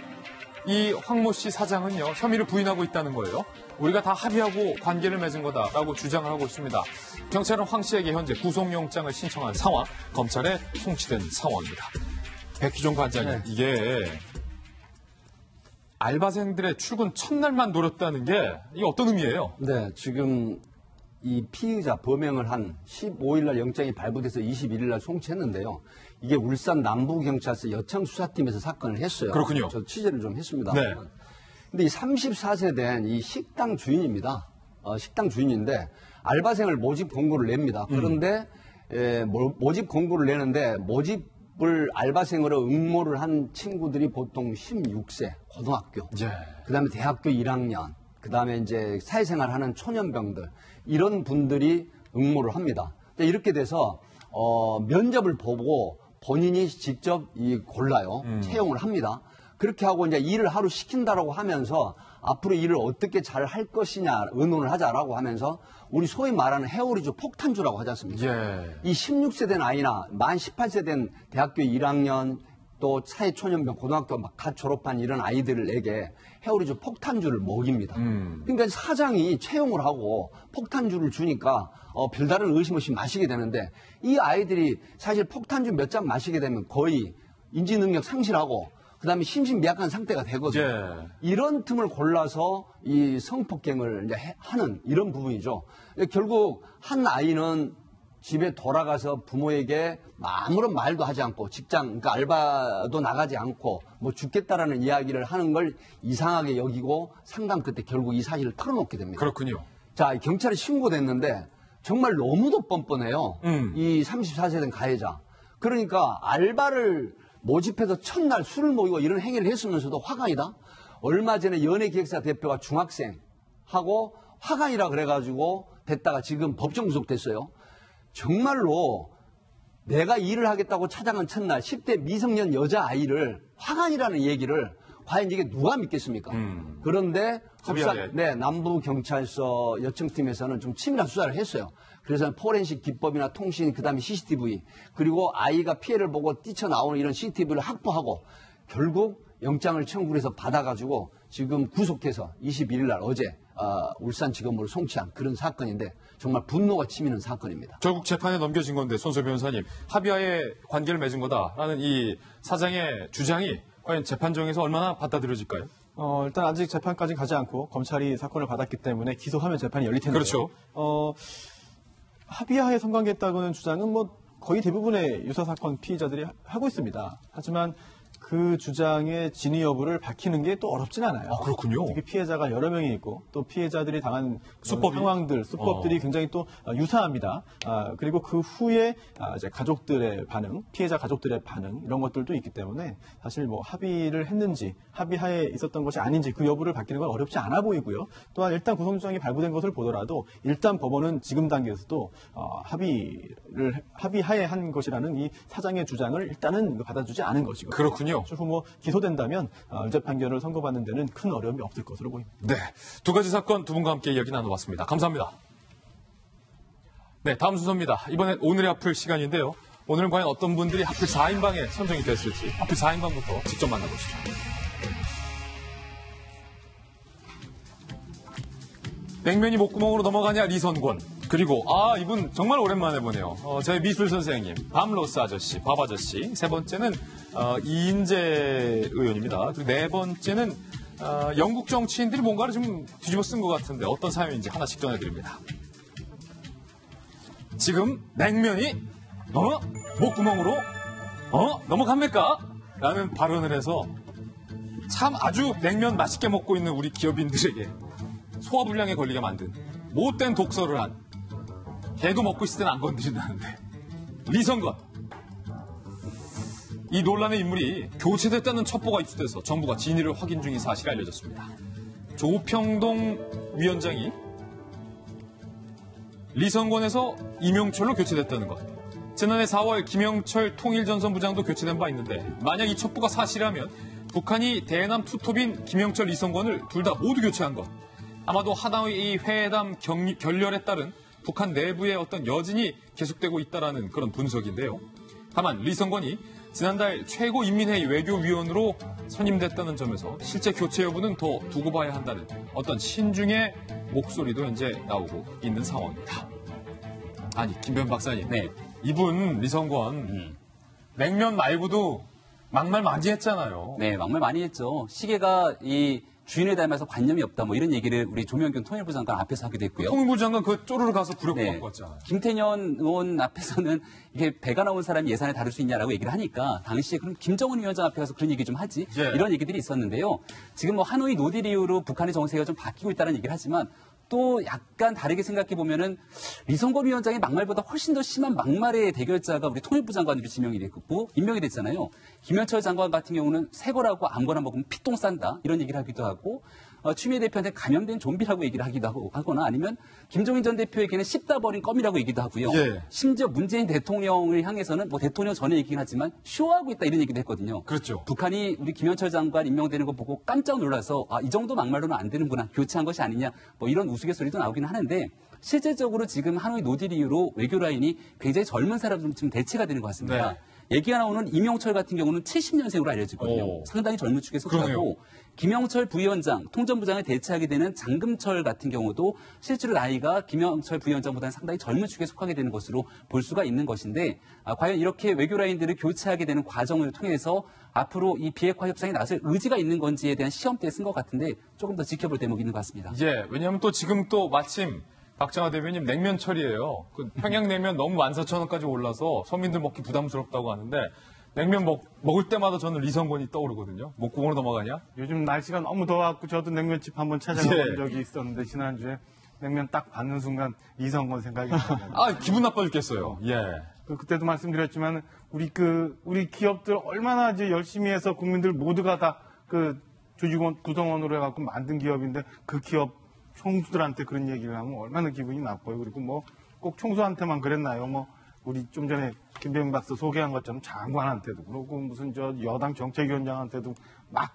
이 황모 씨 사장은요, 혐의를 부인하고 있다는 거예요. 우리가 다 합의하고 관계를 맺은 거다라고 주장을 하고 있습니다. 경찰은 황 씨에게 현재 구속영장을 신청한 상황, 검찰에 송치된 상황입니다. 백희종 관장님, 이게 알바생들의 출근 첫날만 노렸다는 게 이게 어떤 의미예요? 네, 지금 이 피의자 범행을 한 15일 날 영장이 발부돼서 21일 날 송치했는데요. 이게 울산 남부경찰서 여창수사팀에서 사건을 했어요. 그렇군요. 저 취재를 좀 했습니다. 네. 근데 이 34세 된 이 식당 주인입니다. 식당 주인인데 알바생을 모집 공고를 냅니다. 그런데 모집 공고를 내는데 모집을 알바생으로 응모를 한 친구들이 보통 16세 고등학교, 그다음에 대학교 1학년, 그다음에 이제 사회생활 하는 초년병들 이런 분들이 응모를 합니다. 이렇게 돼서 면접을 보고 본인이 직접 골라요. 채용을 합니다. 그렇게 하고 이제 일을 하루 시킨다라고 하면서 앞으로 일을 어떻게 잘 할 것이냐 의논을 하자라고 하면서 우리 소위 말하는 해오리주 폭탄주라고 하지 않습니까? 이 16세 된 아이나 만 18세 된 대학교 1학년 또 사회초년병 고등학교 막 갓 졸업한 이런 아이들에게 해오리주 폭탄주를 먹입니다. 그러니까 사장이 채용을 하고 폭탄주를 주니까 별다른 의심 없이 마시게 되는데 이 아이들이 사실 폭탄주 몇 잔 마시게 되면 거의 인지 능력 상실하고 그다음에 심신미약한 상태가 되거든요. 이런 틈을 골라서 이 성폭행을 이제 하는 이런 부분이죠. 결국 한 아이는 집에 돌아가서 부모에게 아무런 말도 하지 않고 직장, 그러니까 알바도 나가지 않고 뭐 죽겠다라는 이야기를 하는 걸 이상하게 여기고 상담 끝에 결국 이 사실을 털어놓게 됩니다. 그렇군요. 자, 경찰에 신고됐는데 정말 너무도 뻔뻔해요. 이 34세 된 가해자. 그러니까 알바를 모집해서 첫날 술을 먹이고 이런 행위를 했으면서도 화관이다? 얼마 전에 연예기획사 대표가 중학생하고 화관이라 그래가지고 됐다가 지금 법정 구속됐어요. 정말로 내가 일을 하겠다고 찾아간 첫날 10대 미성년 여자아이를 화관이라는 얘기를 과연 이게 누가 믿겠습니까? 그런데 남부경찰서 여청팀에서는 좀 치밀한 수사를 했어요. 그래서 포렌식 기법이나 통신, 그다음에 CCTV, 그리고 아이가 피해를 보고 뛰쳐나오는 이런 CCTV를 확보하고 결국 영장을 청구를 해서 받아가지고 지금 구속해서 21일 날 어제 울산지검으로 송치한 그런 사건인데 정말 분노가 치미는 사건입니다. 결국 재판에 넘겨진 건데 손소 변호사님, 합의하에 관계를 맺은 거다라는 이 사장의 주장이 과연 재판정에서 얼마나 받아들여질까요? 일단 아직 재판까지 가지 않고 검찰이 사건을 받았기 때문에 기소하면 재판이 열릴 텐데요. 그렇죠. 합의하에 성관계했다고는 주장은 뭐 거의 대부분의 유사사건 피의자들이 하고 있습니다. 하지만 그 주장의 진위 여부를 밝히는 게 또 어렵진 않아요. 아, 그렇군요. 특히 피해자가 여러 명이 있고 또 피해자들이 당한 수법이? 수법들이 굉장히 또 유사합니다. 그리고 그 후에 이제 가족들의 반응, 피해자 가족들의 반응 이런 것들도 있기 때문에 사실 뭐 합의를 했는지 합의하에 있었던 것이 아닌지 그 여부를 밝히는 건 어렵지 않아 보이고요. 또한 일단 구속영장이 발부된 것을 보더라도 일단 법원은 지금 단계에서도 합의하에 한 것이라는 이 사장의 주장을 일단은 받아주지 않은 것이거든요. 그렇군요. 추후 뭐 기소된다면 유죄 판결을 선고받는 데는 큰 어려움이 없을 것으로 보입니다. 네, 두 가지 사건 두 분과 함께 이야기 나눠봤습니다. 감사합니다. 네, 다음 순서입니다. 이번엔 오늘의 하필 시간인데요. 오늘은 과연 어떤 분들이 하필 4인방에 선정이 됐을지 하필 4인방부터 직접 만나보시죠. 냉면이 목구멍으로 넘어가냐 리선권. 그리고 이분 정말 오랜만에 보네요. 저희 미술 선생님 밤로스 아저씨, 밥 아저씨. 세 번째는 이인재 의원입니다. 그리고 네 번째는 영국 정치인들이 뭔가를 좀 뒤집어 쓴 것 같은데 어떤 사연인지 하나씩 전해드립니다. 지금 냉면이 목구멍으로 넘어갑니까? 라는 발언을 해서 참 아주 냉면 맛있게 먹고 있는 우리 기업인들에게 소화불량에 걸리게 만든 못된 독서를 한 개도 먹고 있을 때는 안 건드린다는데 리선권. 이 논란의 인물이 교체됐다는 첩보가 입수돼서 정부가 진위를 확인 중인 사실이 알려졌습니다. 조평동 위원장이 리선권에서 이명철로 교체됐다는 것. 지난해 4월 김영철 통일전선부장도 교체된 바 있는데 만약 이 첩보가 사실이라면 북한이 대남 투톱인 김영철, 리선권을 둘 다 모두 교체한 것. 아마도 하나의 이 회담 결렬에 따른 북한 내부의 어떤 여진이 계속되고 있다라는 그런 분석인데요. 다만 리선권이 지난달 최고인민회의 외교위원으로 선임됐다는 점에서 실제 교체 여부는 더 두고 봐야 한다는 어떤 신중의 목소리도 현재 나오고 있는 상황입니다. 아니, 김변 박사님. 네. 이분 리선권 냉면 말고도 막말 많이 했잖아요. 네, 막말 많이 했죠. 시계가 이 주인을 닮아서 관념이 없다, 뭐 이런 얘기를 우리 조명균 통일부 장관 앞에서 하기도 했고요. 통일부 장관 그 쪼르르 가서 부려고 갖고 왔잖아요. 김태년 의원 앞에서는 이게 배가 나온 사람이 예산을 다룰 수 있냐라고 얘기를 하니까 당시에 그럼 김정은 위원장 앞에 가서 그런 얘기 좀 하지, 이런 얘기들이 있었는데요. 지금 뭐 하노이 노딜 이후로 북한의 정세가 좀 바뀌고 있다는 얘기를 하지만 또 약간 다르게 생각해 보면은 리선권 위원장의 막말보다 훨씬 더 심한 막말의 대결자가 우리 통일부 장관으로 지명이 됐고 임명이 됐잖아요. 김현철 장관 같은 경우는 새 거라고 아무거나 먹으면 피똥 싼다 이런 얘기를 하기도 하고 추미애 대표한테 감염된 좀비라고 얘기를 하기도 하거나 아니면 김종인 전 대표에게는 씹다 버린 껌이라고 얘기도 하고요. 심지어 문재인 대통령을 향해서는 뭐 대통령 전에 얘기긴 하지만 쇼하고 있다 이런 얘기도 했거든요. 그렇죠. 북한이 우리 김현철 장관 임명되는 거 보고 깜짝 놀라서 이 정도 막말로는 안 되는구나. 교체한 것이 아니냐. 뭐 이런 우스갯소리도 나오긴 하는데 실질적으로 지금 하노이 노딜 이후로 외교 라인이 굉장히 젊은 사람들 지금 대체가 되는 것 같습니다. 네. 얘기가 나오는 이명철 같은 경우는 70년생으로 알려지거든요. 상당히 젊은 축에 속하고 김영철 부위원장, 통전부장을 대체하게 되는 장금철 같은 경우도 실제로 나이가 김영철 부위원장보다는 상당히 젊은 축에 속하게 되는 것으로 볼 수가 있는 것인데 과연 이렇게 외교 라인들을 교체하게 되는 과정을 통해서 앞으로 이 비핵화 협상에 나설 의지가 있는 건지에 대한 시험대에 쓴 것 같은데 조금 더 지켜볼 대목이 있는 것 같습니다. 왜냐하면 또 지금 또 마침 박정화 대변인 냉면철이에요. 그 평양냉면 너무 14,000원까지 올라서 서민들 먹기 부담스럽다고 하는데 냉면 먹을 때마다 저는 리선권이 떠오르거든요. 목구멍으로 넘어가냐? 요즘 날씨가 너무 더워갖고 저도 냉면집 한번 찾아가본 적이 있었는데 지난주에 냉면 딱 받는 순간 리선권 생각이 나요. 기분 나빠 죽겠어요. 그때도 말씀드렸지만 우리 기업들 얼마나 이제 열심히 해서 국민들 모두가 다 그 조직원 구성원으로 해갖고 만든 기업인데 그 기업 총수들한테 그런 얘기를 하면 얼마나 기분이 나빠요. 그리고 뭐 꼭 총수한테만 그랬나요? 뭐 우리 좀 전에 김병민 박사 소개한 것처럼 장관한테도 그러고 무슨 저 여당 정책위원장한테도 막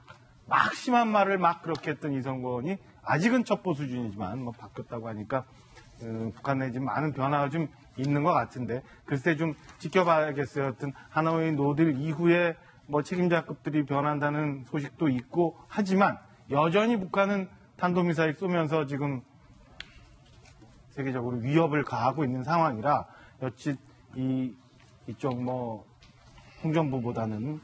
심한 말을 막 그렇게 했던 이선권이 아직은 첩보 수준이지만 뭐 바뀌었다고 하니까 북한 내에 지금 많은 변화가 좀 있는 것 같은데 글쎄 좀 지켜봐야겠어요. 하여튼 하노이 노딜 이후에 뭐 책임자급들이 변한다는 소식도 있고 하지만 여전히 북한은 탄도미사일 쏘면서 지금 세계적으로 위협을 가하고 있는 상황이라 여치 이쪽 뭐 홍정부보다는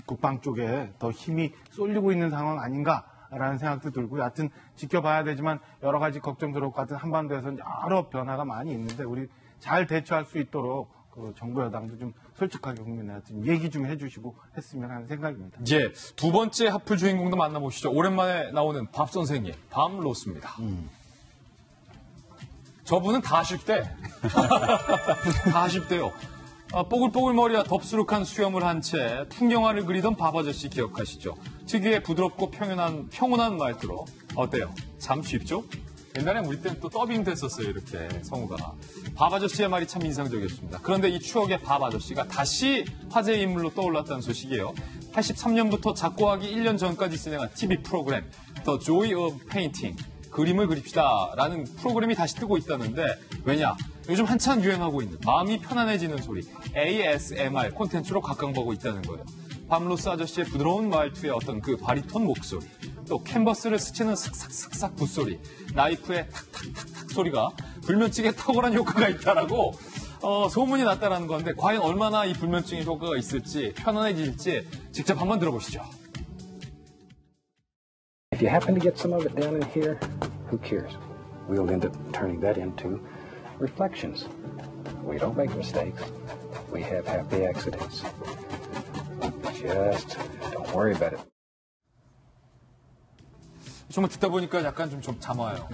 국방 쪽에 더 힘이 쏠리고 있는 상황 아닌가라는 생각도 들고 여하튼 지켜봐야 되지만 여러 가지 걱정스러울 것 같은 한반도에서는 여러 변화가 많이 있는데 우리 잘 대처할 수 있도록 그 정부 여당도 좀 솔직하게 국민한테 좀 얘기 좀 해주시고 했으면 하는 생각입니다. 예, 두 번째 하플 주인공도 만나보시죠. 오랜만에 나오는 밥 선생님, 밤 로스입니다. 저분은 다 아쉽대. 다 아쉽대요. 뽀글뽀글 머리와 덥수룩한 수염을 한 채 풍경화를 그리던 밥 아저씨 기억하시죠? 특유의 부드럽고 평온한 말투로 어때요? 참 쉽죠? 옛날에 우리 때는 또 더빙 됐었어요, 이렇게 성우가. 밥 아저씨의 말이 참 인상적이었습니다. 그런데 이 추억의 밥 아저씨가 다시 화제의 인물로 떠올랐다는 소식이에요. 83년부터 작고하기 1년 전까지 진행한 TV 프로그램 The Joy of Painting, 그림을 그립시다라는 프로그램이 다시 뜨고 있다는데, 왜냐? 요즘 한창 유행하고 있는 마음이 편안해지는 소리 ASMR 콘텐츠로 각광받고 있다는 거예요. 밤로스 아저씨의 부드러운 말투의 어떤 그 바리톤 목소리, 또 캔버스를 스치는 슥싹슥싹 붓소리, 나이프의 탁탁탁탁 소리가 불면증에 탁월한 효과가 있다라고 소문이 났다라는 건데, 과연 얼마나 이 불면증의 효과가 있을지, 편안해질지 직접 한번 들어보시죠. If you happen to get some of it down in here, who cares? We'll end up turning that into reflections. We don't make mistakes. We have happy accidents. Just don't worry about it. 정말 듣다 보니까 약간 좀 잠와요.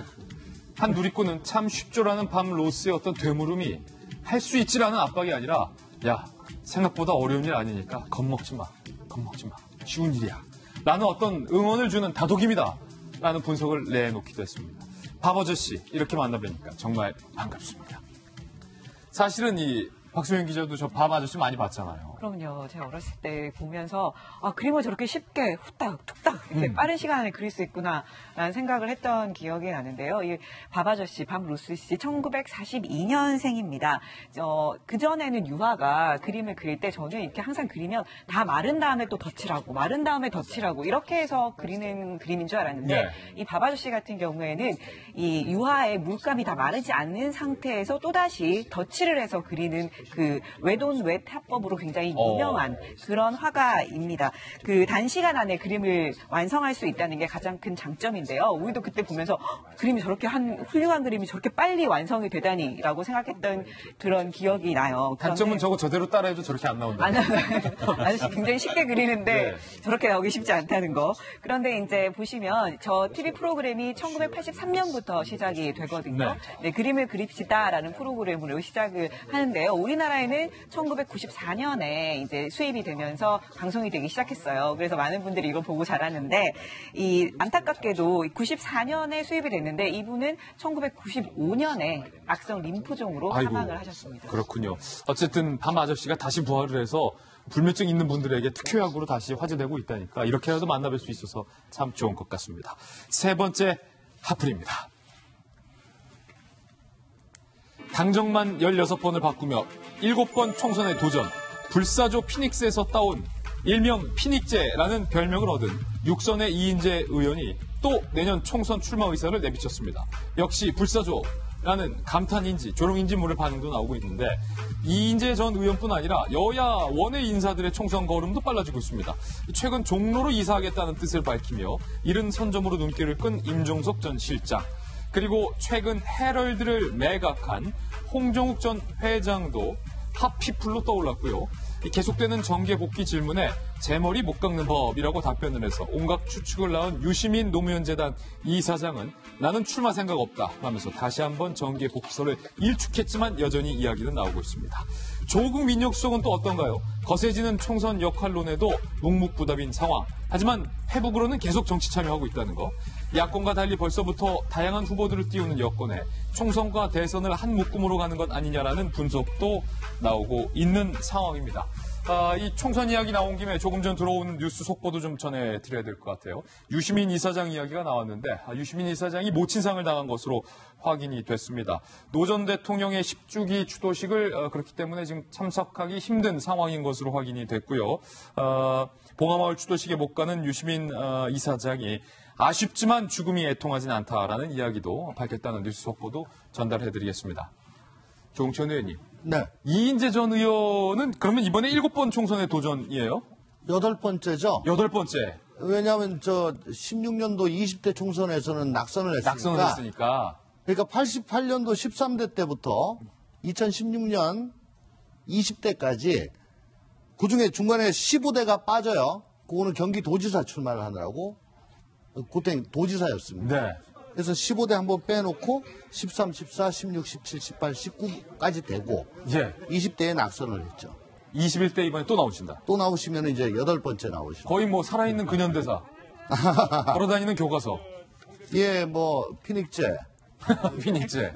한 누리꾼은 참 쉽죠라는 밤 로스의 어떤 되물음이 할 수 있지라는 압박이 아니라, 야, 생각보다 어려운 일 아니니까 겁먹지 마. 쉬운 일이야. 라는 어떤 응원을 주는 다독임이다. 라는 분석을 내놓기도 했습니다. 밥 아저씨 이렇게 만나뵈니까 정말 반갑습니다. 사실은 이 박소영 기자도 저 밥 아저씨 많이 봤잖아요. 그럼요. 제가 어렸을 때 보면서 그림을 저렇게 쉽게 후딱 툭딱 이렇게 빠른 시간 안에 그릴 수 있구나라는 생각을 했던 기억이 나는데요. 이 밥 아저씨, 밥 로스 씨 1942년생입니다. 그전에는 유화가 그림을 그릴 때 저는 이렇게 항상 그리면 다 마른 다음에 또 덧칠하고 마른 다음에 덧칠하고 이렇게 해서 그리는 그림인 줄 알았는데, 네. 이 밥 아저씨 같은 경우에는 이 유화의 물감이 다 마르지 않는 상태에서 또다시 덧칠을 해서 그리는 그 외돈 외타법으로 굉장히 유명한 그런 화가입니다. 그 단시간 안에 그림을 완성할 수 있다는 게 가장 큰 장점인데요. 우리도 그때 보면서 그림이 저렇게 훌륭한 그림이 저렇게 빨리 완성이 되다니라고 생각했던 그런 기억이 나요. 단점은 저거 저대로 따라해도 저렇게 안 나온다. 아저씨 굉장히 쉽게 그리는데 네. 저렇게 나오기 쉽지 않다는 거. 그런데 이제 보시면 저 TV 프로그램이 1983년부터 시작이 되거든요. 네, 그림을 그립시다라는 프로그램으로 시작을 하는데요. 우리나라에는 1994년에 이제 수입이 되면서 방송이 되기 시작했어요. 그래서 많은 분들이 이걸 보고 자랐는데, 이 안타깝게도 94년에 수입이 됐는데 이분은 1995년에 악성 림프종으로 사망을 하셨습니다. 그렇군요. 어쨌든 밤 아저씨가 다시 부활을 해서 불면증 있는 분들에게 특효약으로 다시 화제되고 있다니까 이렇게라도 만나뵐 수 있어서 참 좋은 것 같습니다. 세 번째 하플입니다. 당정만 16번을 바꾸며 7번 총선에 도전, 불사조 피닉스에서 따온 일명 피닉제라는 별명을 얻은 육선의 이인재 의원이 또 내년 총선 출마 의사를 내비쳤습니다. 역시 불사조라는 감탄인지 조롱인지 모를 반응도 나오고 있는데, 이인재 전 의원뿐 아니라 여야 원외 인사들의 총선 걸음도 빨라지고 있습니다. 최근 종로로 이사하겠다는 뜻을 밝히며 이른 선점으로 눈길을 끈 임종석 전 실장, 그리고 최근 헤럴드를 매각한 홍정욱 전 회장도 핫피플로 떠올랐고요. 계속되는 정계 복귀 질문에 제 머리 못 깎는 법이라고 답변을 해서 온갖 추측을 낳은 유시민 노무현재단 이사장은 나는 출마 생각 없다 하면서 다시 한번 정계 복귀설을 일축했지만 여전히 이야기는 나오고 있습니다. 조국 민혁수석은 또 어떤가요? 거세지는 총선 역할론에도 묵묵부답인 상황. 하지만 페북으로는 계속 정치 참여하고 있다는 거. 야권과 달리 벌써부터 다양한 후보들을 띄우는 여권에 총선과 대선을 한 묶음으로 가는 것 아니냐라는 분석도 나오고 있는 상황입니다. 이 총선 이야기 나온 김에 조금 전 들어온 뉴스 속보도 좀 전해드려야 될 것 같아요. 유시민 이사장 이야기가 나왔는데, 유시민 이사장이 모친상을 당한 것으로 확인이 됐습니다. 노 전 대통령의 10주기 추도식을 그렇기 때문에 지금 참석하기 힘든 상황인 것으로 확인이 됐고요. 봉하마을 추도식에 못 가는 유시민 이사장이 아쉽지만 죽음이 애통하진 않다라는 이야기도 밝혔다는 뉴스 속보도 전달해드리겠습니다. 조홍천 의원님. 네. 이인재 전 의원은 그러면 이번에 7번 총선에 도전이에요? 8번째죠. 8번째. 왜냐하면 16년도 20대 총선에서는 낙선을 했으니까. 그러니까 88년도 13대 때부터 2016년 20대까지 그중에 중간에 15대가 빠져요. 그거는 경기도지사 출마를 하느라고 그때 도지사였습니다. 네. 그래서 15대 한번 빼놓고 13, 14, 16, 17, 18, 19까지 되고 예. 20대에 낙선을 했죠. 21대 이번에 또 나오신다. 또 나오시면 이제 8번째 나오시죠. 거의 뭐 살아있는 근현대사. 걸어다니는 교과서. 예, 뭐 피닉제. 피닉제.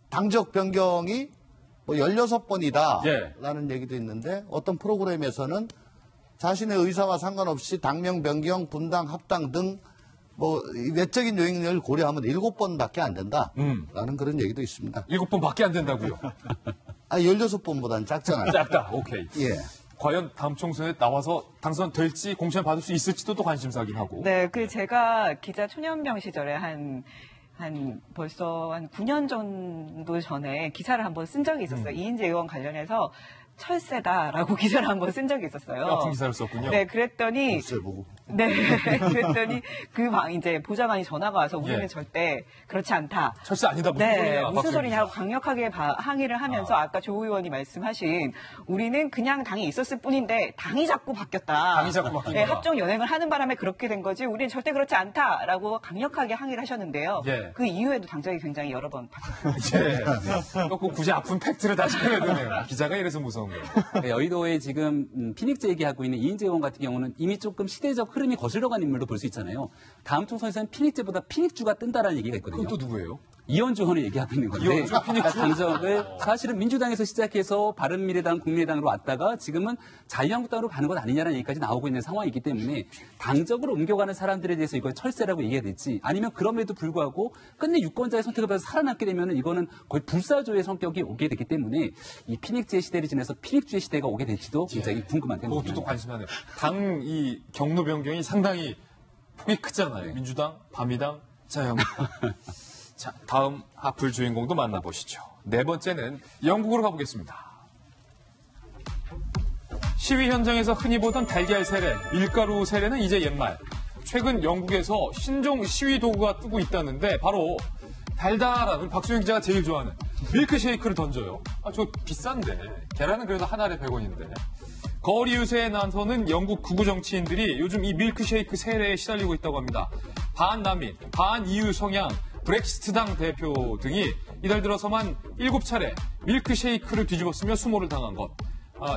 당적 변경이 뭐 16번이다 예. 라는 얘기도 있는데 어떤 프로그램에서는 자신의 의사와 상관없이 당명 변경, 분당, 합당 등 뭐 외적인 요인을 고려하면 7번밖에 안 된다라는 그런 얘기도 있습니다. 7번밖에 안 된다고요? 16번보다는 작잖아요. 작다. 오케이. 예. 과연 다음 총선에 나와서 당선될지 공천 받을 수 있을지도 또 관심사긴 하고. 네, 제가 기자 초년병 시절에 벌써 한 9년 정도 전에 기사를 한번 쓴 적이 있었어요. 이인재 의원 관련해서 철새다라고 기사를 한번 쓴 적이 있었어요. 같은 기사를 썼군요. 네, 그랬더니 네, 그랬더니 이제 보좌관이 전화가 와서 우리는 절대 그렇지 않다. 철새 아니다. 무슨 소리냐. 무슨 소리냐 하고 강력하게 항의를 하면서 아까 조 의원이 말씀하신 우리는 그냥 당이 있었을 뿐인데 당이 자꾸 바뀌었다. 당이 자꾸 바뀐다. 네, 합종 연행을 하는 바람에 그렇게 된 거지 우리는 절대 그렇지 않다라고 강력하게 항의를 하셨는데요. 예. 그 이후에도 당적이 굉장히 여러 번 바뀌었어요. 예. 또 굳이 아픈 팩트를 다시 해야 되네요. 기자가 이래서 무서운 거예요. 네, 여의도에 지금 피닉스 얘기하고 있는 이인재 의원 같은 경우는 이미 조금 시대적 흐름이 거슬러 간 인물로 볼 수 있잖아요. 다음 총선에서는 피닉제보다 피닉주가 뜬다라는 얘기가 있거든요. 그건 또 누구예요? 이현주 의원을 얘기하고 있는 건데 이현주, 피닉주? 당적을 사실은 민주당에서 시작해서 바른미래당, 국민의당으로 왔다가 지금은 자유한국당으로 가는 것 아니냐라는 얘기까지 나오고 있는 상황이기 때문에 당적으로 옮겨가는 사람들에 대해서 이걸 철새라고 얘기해야 될지 아니면 그럼에도 불구하고 끝내 유권자의 선택을 받아서 살아남게 되면 이거는 거의 불사조의 성격이 오게 되기 때문에 이 피닉주의 시대를 지나서 피닉주의 시대가 오게 될지도 굉장히 궁금한데. 그것도 또 관심하네요. 당 이 경로 변경이 상당히 폭이 크잖아요. 민주당, 바미당, 자유한국당. 자, 다음 하플 주인공도 만나보시죠. 네 번째는 영국으로 가보겠습니다. 시위 현장에서 흔히 보던 달걀 세례, 밀가루 세례는 이제 옛말. 최근 영국에서 신종 시위 도구가 뜨고 있다는데 바로 달달한 박수영 기자가 제일 좋아하는 밀크쉐이크를 던져요. 저 비싼데. 계란은 그래도 한 알에 100원인데. 거리 유세에 나서는 영국 극우 정치인들이 요즘 이 밀크쉐이크 세례에 시달리고 있다고 합니다. 반난민, 반EU 성향, 브렉시트당 대표 등이 이달 들어서만 7차례 밀크쉐이크를 뒤집었으며 수모를 당한 것.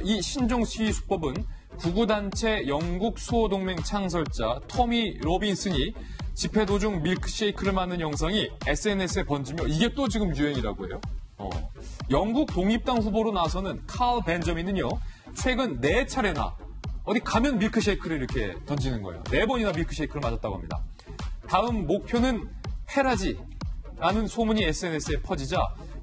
이 신종 시위 수법은 극우단체 영국 수호동맹 창설자 토미 로빈슨이 집회 도중 밀크쉐이크를 맞는 영상이 SNS에 번지며 이게 또 지금 유행이라고 해요. 영국 독립당 후보로 나서는 칼 벤저민은요. 최근 4차례나 어디 가면 밀크쉐이크를 이렇게 던지는 거예요. 4번이나 밀크쉐이크를 맞았다고 합니다. 다음 목표는 페라지라는 소문이 SNS에 퍼지자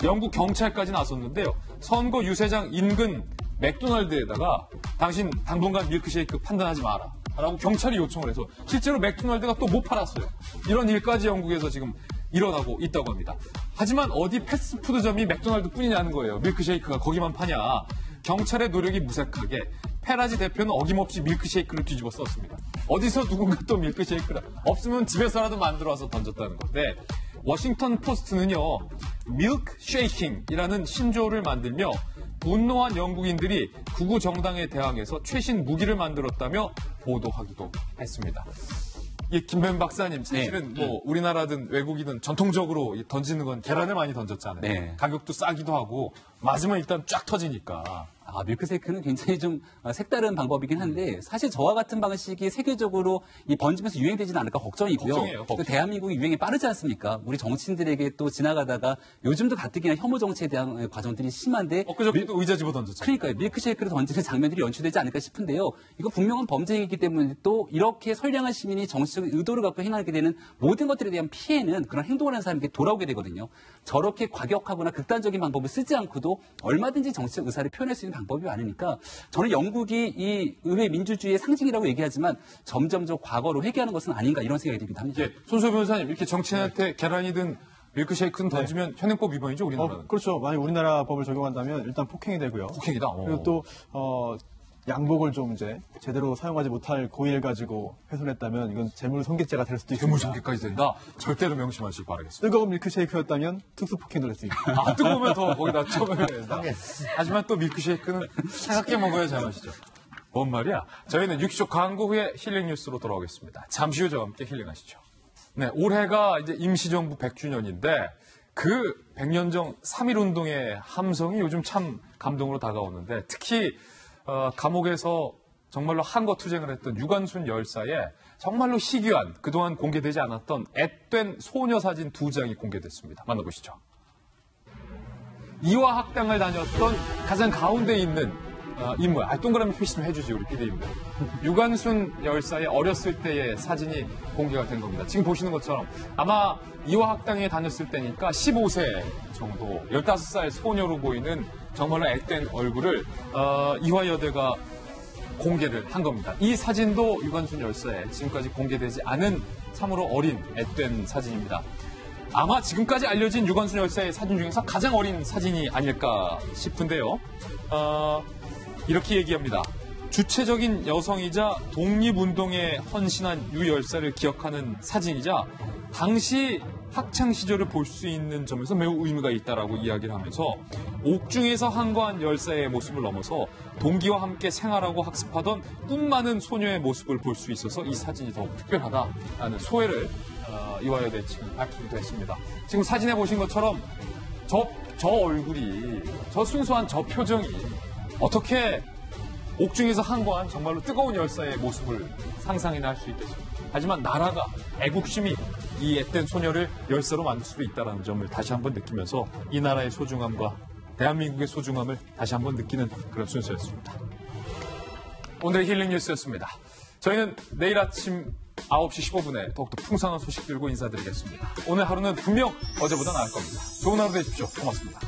영국 경찰까지 나섰는데요. 선거 유세장 인근 맥도날드에다가 당신 당분간 밀크쉐이크 판단하지 마라 라고 경찰이 요청을 해서 실제로 맥도날드가 또 못 팔았어요. 이런 일까지 영국에서 지금 일어나고 있다고 합니다. 하지만 어디 패스트푸드점이 맥도날드 뿐이냐는 거예요. 밀크쉐이크가 거기만 파냐. 경찰의 노력이 무색하게 페라지 대표는 어김없이 밀크쉐이크를 뒤집어 썼습니다. 어디서 누군가 또 밀크쉐이크를 없으면 집에서라도 만들어와서 던졌다는 건데 워싱턴 포스트는요. 밀크쉐이킹이라는 신조어를 만들며 분노한 영국인들이 극우 정당에 대항해서 최신 무기를 만들었다며 보도하기도 했습니다. 김변 박사님, 사실은 뭐 우리나라든 외국이든 전통적으로 던지는 건 계란을 많이 던졌잖아요. 네. 가격도 싸기도 하고 맞으면 일단 쫙 터지니까. 밀크쉐이크는 굉장히 좀 색다른 방법이긴 한데 사실 저와 같은 방식이 세계적으로 번지면서 유행되지는 않을까 걱정이고요. 걱정이에요. 또 대한민국이 유행이 빠르지 않습니까? 우리 정치인들에게 또 지나가다가 요즘도 가뜩이나 혐오 정치에 대한 과정들이 심한데 엊그저께도 의자 집어 던졌죠. 그러니까요. 밀크쉐이크를 던지는 장면들이 연출되지 않을까 싶은데요. 이거 분명한 범죄 행위이기 때문에 또 이렇게 선량한 시민이 정치적 의도를 갖고 행하게 되는 모든 것들에 대한 피해는 그런 행동을 하는 사람에게 돌아오게 되거든요. 저렇게 과격하거나 극단적인 방법을 쓰지 않고도 얼마든지 정치적 의사를 표현할 수 있는 방법이 많으니까 저는 영국이 이 의회 민주주의의 상징이라고 얘기하지만 점점 저 과거로 회귀하는 것은 아닌가 이런 생각이 들기도 합니다. 손소 변호사님 이렇게 정치인한테 계란이든 밀크쉐이크는 던지면 현행법 위반이죠, 우리나라는? 그렇죠. 만약 우리나라 법을 적용한다면 일단 폭행이 되고요. 폭행이다. 그리고 또 양복을 좀 이제 제대로 사용하지 못할 고의를 가지고 훼손했다면 이건 재물 손괴죄가 될 수도 있습니다. 재물 손괴까지 된다? 절대로 명심하시길 바라겠습니다. 뜨거운 밀크쉐이크였다면 특수폭행도 될 수 있습니다. 뜨거우면 더 거기다 처음에 된다. 하지만 또 밀크쉐이크는 차갑게 먹어야 제맛이죠. 뭔 말이야? 저희는 60초 광고 후에 힐링 뉴스로 돌아오겠습니다. 잠시 후 저와 함께 힐링하시죠. 네, 올해가 이제 임시정부 100주년인데 그 100년 전 3.1운동의 함성이 요즘 참 감동으로 다가오는데 특히 감옥에서 정말로 한거투쟁을 했던 유관순 열사의 정말로 희귀한 그동안 공개되지 않았던 앳된 소녀 사진 2장이 공개됐습니다. 만나보시죠. 이화학당을 다녔던 가장 가운데 있는 인물. 동그라미 표시 좀 해주지 우리 PD님들. 유관순 열사의 어렸을 때의 사진이 공개가 된 겁니다. 지금 보시는 것처럼 아마 이화학당에 다녔을 때니까 15세 정도 15살 소녀로 보이는 정말로 앳된 얼굴을 이화여대가 공개를 한 겁니다. 이 사진도 유관순 열사의 지금까지 공개되지 않은 참으로 어린 앳된 사진입니다. 아마 지금까지 알려진 유관순 열사의 사진 중에서 가장 어린 사진이 아닐까 싶은데요. 이렇게 얘기합니다. 주체적인 여성이자 독립운동에 헌신한 유 열사를 기억하는 사진이자 당시 학창 시절을 볼 수 있는 점에서 매우 의미가 있다라고 이야기를 하면서 옥중에서 항거한 열사의 모습을 넘어서 동기와 함께 생활하고 학습하던 꿈 많은 소녀의 모습을 볼 수 있어서 이 사진이 더욱 특별하다라는 소회를 이화여대 측은 밝히기도 했습니다. 지금 사진에 보신 것처럼 저 얼굴이 저 순수한 저 표정이 어떻게 옥중에서 항거한 정말로 뜨거운 열사의 모습을 상상이나 할 수 있겠습니까? 하지만 나라가 애국심이 이 앳된 소녀를 열사로 만들 수도 있다는 점을 다시 한번 느끼면서 이 나라의 소중함과 대한민국의 소중함을 다시 한번 느끼는 그런 순서였습니다. 오늘의 힐링 뉴스였습니다. 저희는 내일 아침 9시 15분에 더욱더 풍성한 소식 들고 인사드리겠습니다. 오늘 하루는 분명 어제보다 나을 겁니다. 좋은 하루 되십시오. 고맙습니다.